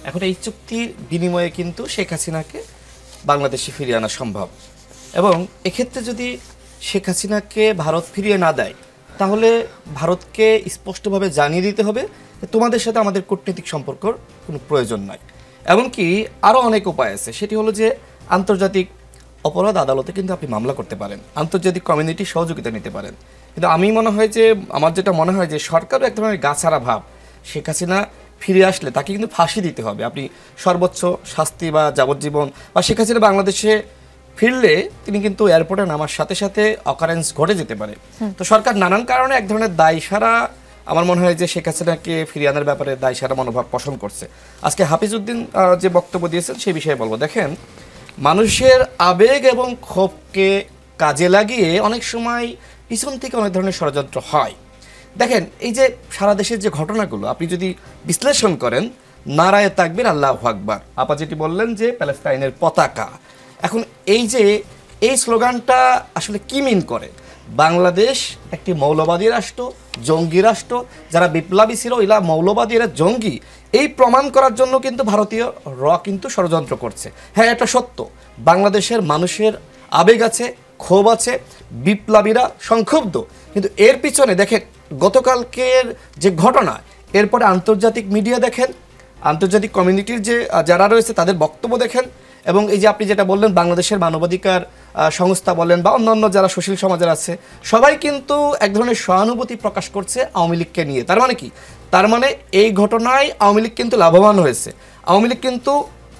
এখন এই চুক্তির বিনিময়ে কিন্তু শেখ হাসিনাকে বাংলাদেশে ফিরিয়ে আনা সম্ভব, এবং এক্ষেত্রে যদি শেখ হাসিনাকে ভারত ফিরিয়ে না দেয় তাহলে ভারতকে স্পষ্টভাবে জানিয়ে দিতে হবে যে তোমাদের সাথে আমাদের কূটনৈতিক সম্পর্কর কোনো প্রয়োজন নাই। এমনকি আরও অনেক উপায় আছে, সেটি হলো যে আন্তর্জাতিক অপরাধ আদালতে কিন্তু আপনি মামলা করতে পারেন, আন্তর্জাতিক কমিউনিটি সহযোগিতা নিতে পারেন। কিন্তু আমার যেটা মনে হয় যে সরকারও এক ধরনের গাছাড়া ভাব, শেখ হাসিনা ফিরে আসলে তাকে কিন্তু ফাঁসি দিতে হবে, আপনি সর্বোচ্চ শাস্তি বা যাবজ্জীবন, বা শেখ হাসিনা বাংলাদেশে ফিরলে তিনি কিন্তু এয়ারপোর্টে নামার সাথে সাথে অকারেন্স ঘটে যেতে পারে। তো সরকার নানান কারণে এক ধরনের দায়সারা, আমার মনে হয় যে শেখ হাসিনাকে ফিরিয়ে আনার ব্যাপারে দায়সারা মনোভাব পোষণ করছে। আজকে হাফিজউদ্দিন যে বক্তব্য দিয়েছেন সেই বিষয়ে বলবো। দেখেন, মানুষের আবেগ এবং ক্ষোভকে কাজে লাগিয়ে অনেক সময় পিছন থেকে অনেক ধরনের ষড়যন্ত্র হয়। দেখেন, এই যে সারা দেশের যে ঘটনাগুলো আপনি যদি বিশ্লেষণ করেন, নারায়ে তাকবীর আল্লাহু আকবার, আপা যেটি বললেন যে প্যালেস্টাইনের পতাকা, এখন এই স্লোগানটা আসলে কি মিন করে? বাংলাদেশ একটি মৌলবাদী রাষ্ট্র, জঙ্গি রাষ্ট্র, যারা বিপ্লবী ছিল এরা মৌলবাদী, এরা জঙ্গি, এই প্রমাণ করার জন্য কিন্তু ভারতীয় কিন্তু ষড়যন্ত্র করছে। হ্যাঁ, এটা সত্য, বাংলাদেশের মানুষের আবেগ আছে, ক্ষোভ আছে, বিপ্লবীরা সংক্ষুব্ধ, কিন্তু এর পিছনে দেখেন গতকালকের যে ঘটনা, এরপরে আন্তর্জাতিক মিডিয়া দেখেন, আন্তর্জাতিক কমিউনিটির যে যারা রয়েছে তাদের বক্তব্য দেখেন, এবং এই যে আপনি যেটা বললেন বাংলাদেশের মানবাধিকার সংস্থা বলেন বা অন্যান্য যারা সুশীল সমাজের আছে, সবাই কিন্তু এক ধরনের সহানুভূতি প্রকাশ করছে আওয়ামী লীগকে নিয়ে। তার মানে কি? তার মানে এই ঘটনায় আওয়ামী লীগ কিন্তু লাভবান হয়েছে, আওয়ামী লীগ কিন্তু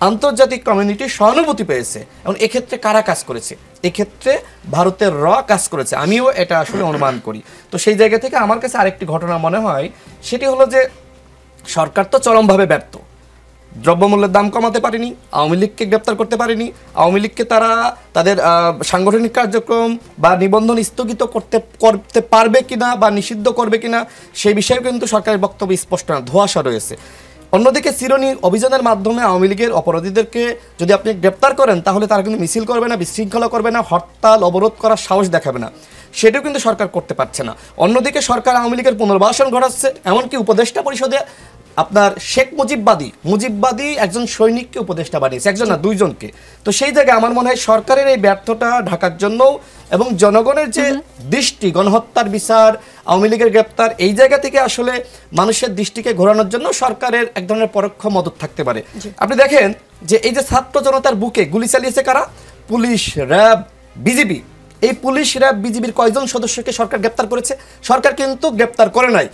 আন্তর্জাতিক কমিউনিটির সহানুভূতি পেয়েছে। এবং এক্ষেত্রে কারা কাজ করেছে? এক্ষেত্রে ভারতের কাজ করেছে, আমিও এটা আসলে অনুমান করি। তো সেই জায়গা থেকে আমার কাছে আরেকটি ঘটনা মনে হয়, সেটি হলো যে সরকার তো চরমভাবে ব্যর্থ, দ্রব্যমূল্যের দাম কমাতে পারেনি, আওয়ামী লীগকে গ্রেপ্তার করতে পারেনি, আওয়ামী লীগকে তারা তাদের সাংগঠনিক কার্যক্রম বা নিবন্ধন স্থগিত করতে পারবে কিনা বা নিষিদ্ধ করবে কিনা সেই বিষয়ে কিন্তু সরকারের বক্তব্য স্পষ্ট না, ধোঁয়াশা রয়েছে। অন্যদিকে চিরুনি অভিযানের মাধ্যমে আওয়ামী লীগের অপরাধীদেরকে যদি আপনি গ্রেপ্তার করেন তাহলে তারা কিন্তু মিছিল করবে না, বিশৃঙ্খলা করবে না, হরতাল অবরোধ করার সাহস দেখাবে না, সেটাও কিন্তু সরকার করতে পারছে না। অন্যদিকে সরকার আওয়ামী লীগের পুনর্বাসন ঘটাচ্ছে, এমনকি উপদেষ্টা পরিষদে আপনার শেখ মুজিববাদী একজন সৈনিককে উপদেষ্টা বানিয়েছে, একজন না দুইজনকে। তো সেই জায়গায় আমার মনে হয় সরকারের এই ব্যর্থতা ঢাকার জন্য এবং জনগণের যে দৃষ্টি, গণহত্যার বিচার, আওয়ামী লীগের গ্রেপ্তার, এই জায়গা থেকে আসলে মানুষের দৃষ্টিকে ঘোরানোর জন্য সরকারের এক ধরনের পরোক্ষ মদত থাকতে পারে। আপনি দেখেন যে এই যে ছাত্র জনতার বুকে গুলি চালিয়েছে কারা? Police, RAB, BGB. এই পুলিশ, র্যাব, বিজিবির কয়জন সদস্যকে সরকার গ্রেপ্তার করেছে? সরকার কিন্তু গ্রেপ্তার করে নাই।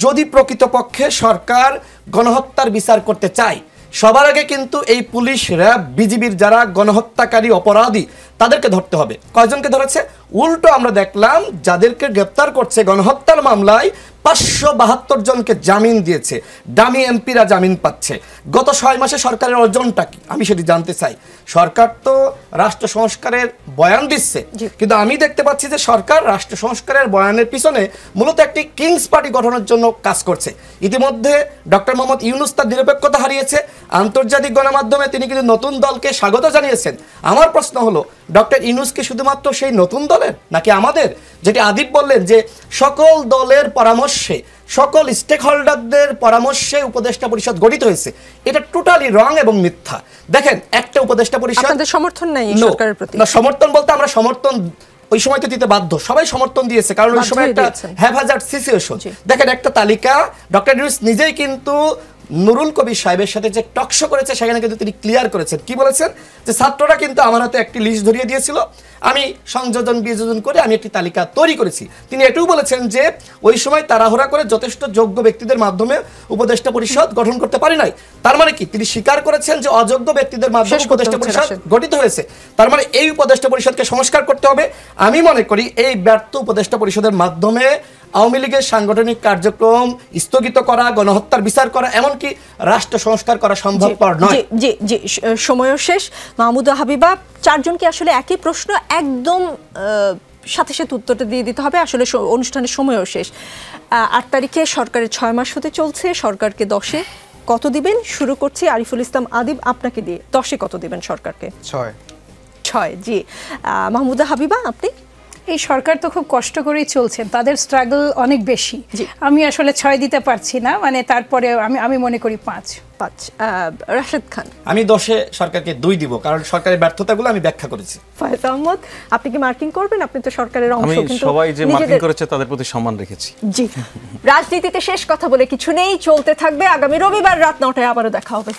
যদি প্রকৃতপক্ষে সরকার গণহত্যার বিচার করতে চায়, সবার আগে কিন্তু এই পুলিশ, র্যাব, বিজিবির যারা গণহত্যাকারী অপরাধী তাদেরকে ধরতে হবে। কয়জনকে ধরেছে? উল্টো আমরা দেখলাম যাদেরকে গ্রেপ্তার করছে গণহত্যার মামলায় 572 জনকে জামিন দিয়েছে, ডামি এমপিরা জামিন পাচ্ছে। গত 6 মাসে সরকারের অর্জনটা কি আমি সেটি জানতে চাই। সরকার তো রাষ্ট্র সংস্কারের বয়ান দিচ্ছে, কিন্তু আমি দেখতে পাচ্ছি যে সরকার রাষ্ট্র সংস্কারের বয়ানের পিছনে মূলত একটি কিংস পার্টি গঠনের জন্য কাজ করছে। ইতিমধ্যে ডক্টর মোহাম্মদ ইউনূস তার নিরপেক্ষতা হারিয়েছে, আন্তর্জাতিক গণমাধ্যমে তিনি কিন্তু নতুন দলকে স্বাগত জানিয়েছেন। আমার প্রশ্ন হলো, ডক্টর ইউনূস কি শুধুমাত্র সেই নতুন দলের নাকি আমাদের? যেটি আদিব বললেন যে সকল দলের পরামর্শে, সকল স্টেক হোল্ডারদের পরামর্শে উপদেষ্টা পরিষদ গঠিত হয়েছে, এটা টোটালি রং এবং মিথ্যা। দেখেন, একটা উপদেষ্টা পরিষদ সমর্থন নাই সরকারের প্রতি। না, সমর্থন বলতে আমরা সমর্থন ওই সময় তো দিতে বাধ্য, সবাই সমর্থন দিয়েছে, কারণ ওই সময় একটা হ্যাভহাজার্ড সিচুয়েশন। দেখেন, একটা তালিকা ডক্টর ইউনূস নিজেই কিন্তু নুরুল কবির সাহেবের সাথে যে টকশো করেছে সেখানে কিন্তু তিনি ক্লিয়ার করেছেন। কি বলেছেন? যে ছাত্ররা কিন্তু আমার হাতে একটি লিস্ট ধরিয়ে দিয়েছিল, আমি সংযোজন বিযোজন করে আমি একটি তালিকা তৈরি করেছি। তিনি এটাও বলেছেন যে ওই সময় তাড়াহুড়া করে যথেষ্ট যোগ্য ব্যক্তিদের মাধ্যমে উপদেষ্টা পরিষদ গঠন করতে পারি নাই। তার মানে কি? তিনি স্বীকার করেছেন যে অযোগ্য ব্যক্তিদের মাধ্যমে উপদেষ্টা পরিষদ গঠিত হয়েছে। তার মানে এই উপদেষ্টা পরিষদকে সংস্কার করতে হবে। আমি মনে করি এই ব্যর্থ উপদেষ্টা পরিষদের মাধ্যমে আওয়ামী লীগের সাংগঠনিক কার্যক্রম স্থগিত করা, গণহত্যার বিচার করা, এমনকি রাষ্ট্র সংস্কার করা সম্ভবপর নয়। জি জি, সময়ও শেষ। মাহমুদা, হাবিবা, চারজনকে আসলে একই প্রশ্ন, একদম সাথে সাথে উত্তরটা দিয়ে দিতে হবে, আসলে অনুষ্ঠানের সময়ও শেষ। 8 তারিখে সরকারের 6 মাস হতে চলছে, সরকারকে 10-এ কত দিবেন? শুরু করছি আরিফুল ইসলাম আদিব, আপনাকে দিয়ে 10-এ কত দিবেন সরকারকে? 6। জি। মাহমুদা হাবিবা, আপনি? এই সরকার তো খুব কষ্ট করেই চলছেন, তাদের স্ট্রাগল অনেক বেশি। জি। আমি আসলে 6 দিতে পারছি না, মানে তারপরে আমি মনে করি 5। রাশেদ খান? আমি 10-এ সরকারকে 2 দিব, কারণ সরকারের ব্যর্থতাগুলো আমি ব্যাখ্যা করেছি। ফয়েজ আহমদ, আপনি কি মার্কিং করবেন? আপনি তো সরকারের অংশ, আমি কিন্তু সবাই যে মার্কিং নিজেদের- করেছে তাদের প্রতি সম্মান রেখেছি। জি। রাজনীতিতে শেষ কথা বলে কিছু নেই, চলতে থাকবে। আগামী রবিবার রাত 9টায় আবারও দেখা হবে।